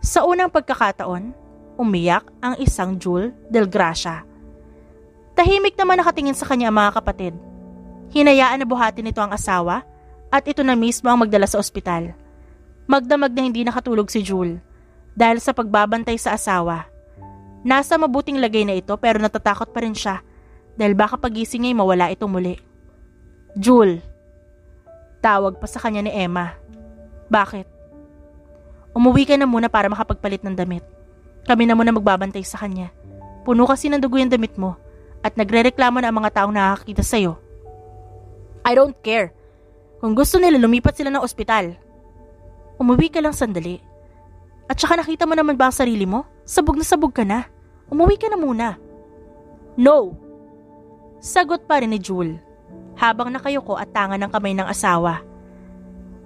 Sa unang pagkakataon, umiyak ang isang Jul Del Gracia. Tahimik naman nakatingin sa kanya ang mga kapatid. Hinayaan na buhatin nito ang asawa at ito na mismo ang magdala sa ospital. Magdamag na hindi nakatulog si Jewel dahil sa pagbabantay sa asawa. Nasa mabuting lagay na ito pero natatakot pa rin siya dahil baka pagising niya mawala itong muli. Jewel, tawag pa sa kanya ni Emma. Bakit? Umuwi ka na muna para makapagpalit ng damit. Kami na muna magbabantay sa kanya. Puno kasi ng dugo yung damit mo at nagrereklamo na ang mga taong nakakita sa'yo. I don't care. Kung gusto nila lumipat sila ng ospital. Umuwi ka lang sandali. At saka nakita mo naman ba ang sarili mo? Sabog na sabog ka na. Umuwi ka na muna. No! Sagot pa rin ni Jewel habang nakayuko at tangan ng kamay ng asawa.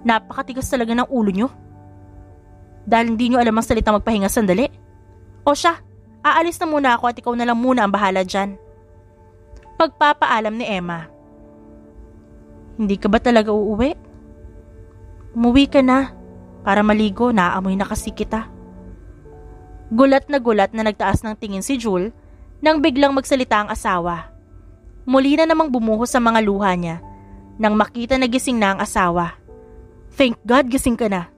Napakatigas talaga ng ulo nyo. Dahil hindi nyo alam ang salita magpahinga sandali. O siya, aalis na muna ako at ikaw na lang muna ang bahala dyan. Pagpapaalam ni Emma. Hindi ka ba talaga uuwi? Umuwi ka na. Para maligo, naaamoy na kasi kita. Gulat na nagtaas ng tingin si Jewel nang biglang magsalita ang asawa. Muli na namang bumuhos sa mga luha niya nang makita na gising na ang asawa. Thank God gising ka na.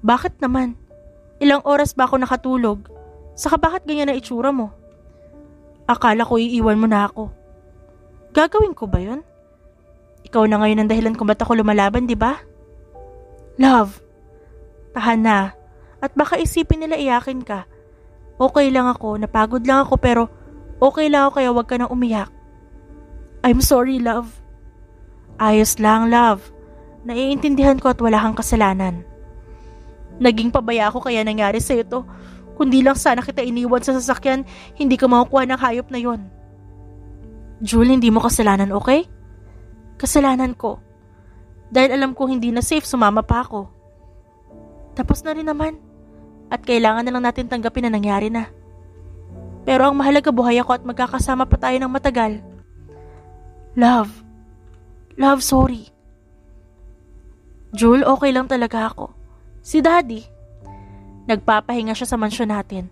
Bakit naman? Ilang oras ba ako nakatulog? Saka bakit ganyan na itsura mo? Akala ko iiwan mo na ako. Gagawin ko ba yun? Ikaw na ngayon ang dahilan kung ba't ako lumalaban, di ba? Love, tahan na. At baka isipin nila iyakin ka. Okay lang ako, napagod lang ako pero okay lang ako kaya wag ka nang umiyak. I'm sorry, love. Ayos lang, love. Naiintindihan ko at wala kang kasalanan. Naging pabaya ako kaya nangyari sa'yo to. Kundi lang sana kita iniwan sa sasakyan, hindi ka makukuha ng hayop na yon. Jewel, hindi mo kasalanan, okay? Kasalanan ko. Dahil alam ko hindi na safe, sumama pa ako. Tapos na rin naman. At kailangan na lang natin tanggapin na nangyari na. Pero ang mahalaga buhay ako at magkakasama pa tayo ng matagal. Love. Love, sorry. Jewel, okay lang talaga ako. Si Daddy. Nagpapahinga siya sa mansyon natin.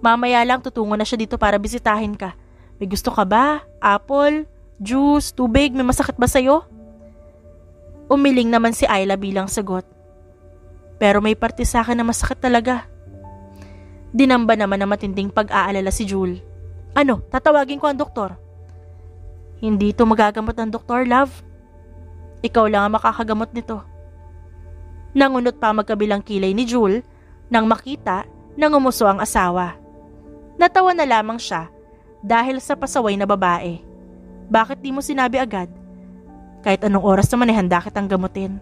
Mamaya lang tutungo na siya dito para bisitahin ka. May gusto ka ba? Apple? Juice? Tubig? May masakit ba sa'yo? Umiling naman si Ayla bilang sagot. Pero may parte sa akin na masakit talaga. Dinamba naman na matinding pag-aalala si Jewel. Ano? Tatawagin ko ang doktor. Hindi ito magagamot ng doktor, love. Ikaw lang ang makakagamot nito. Nangunot pa magkabilang kilay ni Jewel nang makita na ngumuso ang asawa. Natawa na lamang siya dahil sa pasaway na babae. Bakit di mo sinabi agad? Kahit anong oras naman ay handa kitang gamutin.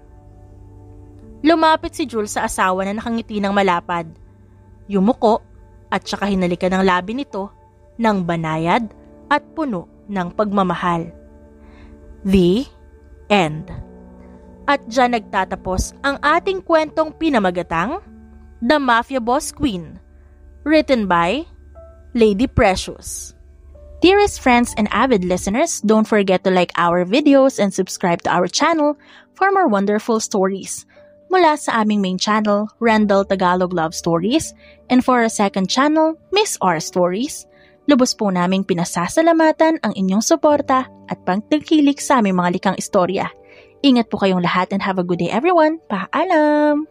Lumapit si Jewel sa asawa na nakangiti ng malapad. Yumuko at saka hinalikan ng labi nito ng banayad at puno ng pagmamahal. The end. At dyan nagtatapos ang ating kwentong pinamagatang The Mafia Boss Queen, written by Lady Precious. Dearest friends and avid listeners, don't forget to like our videos and subscribe to our channel for more wonderful stories. Mula sa aming main channel, Randall Tagalog Love Stories, and for our second channel, Miss R Stories, lubos po naming pinasasalamatan ang inyong suporta at pagtangkilik sa aming mga likang istorya. Ingat po kayong lahat and have a good day everyone. Paalam!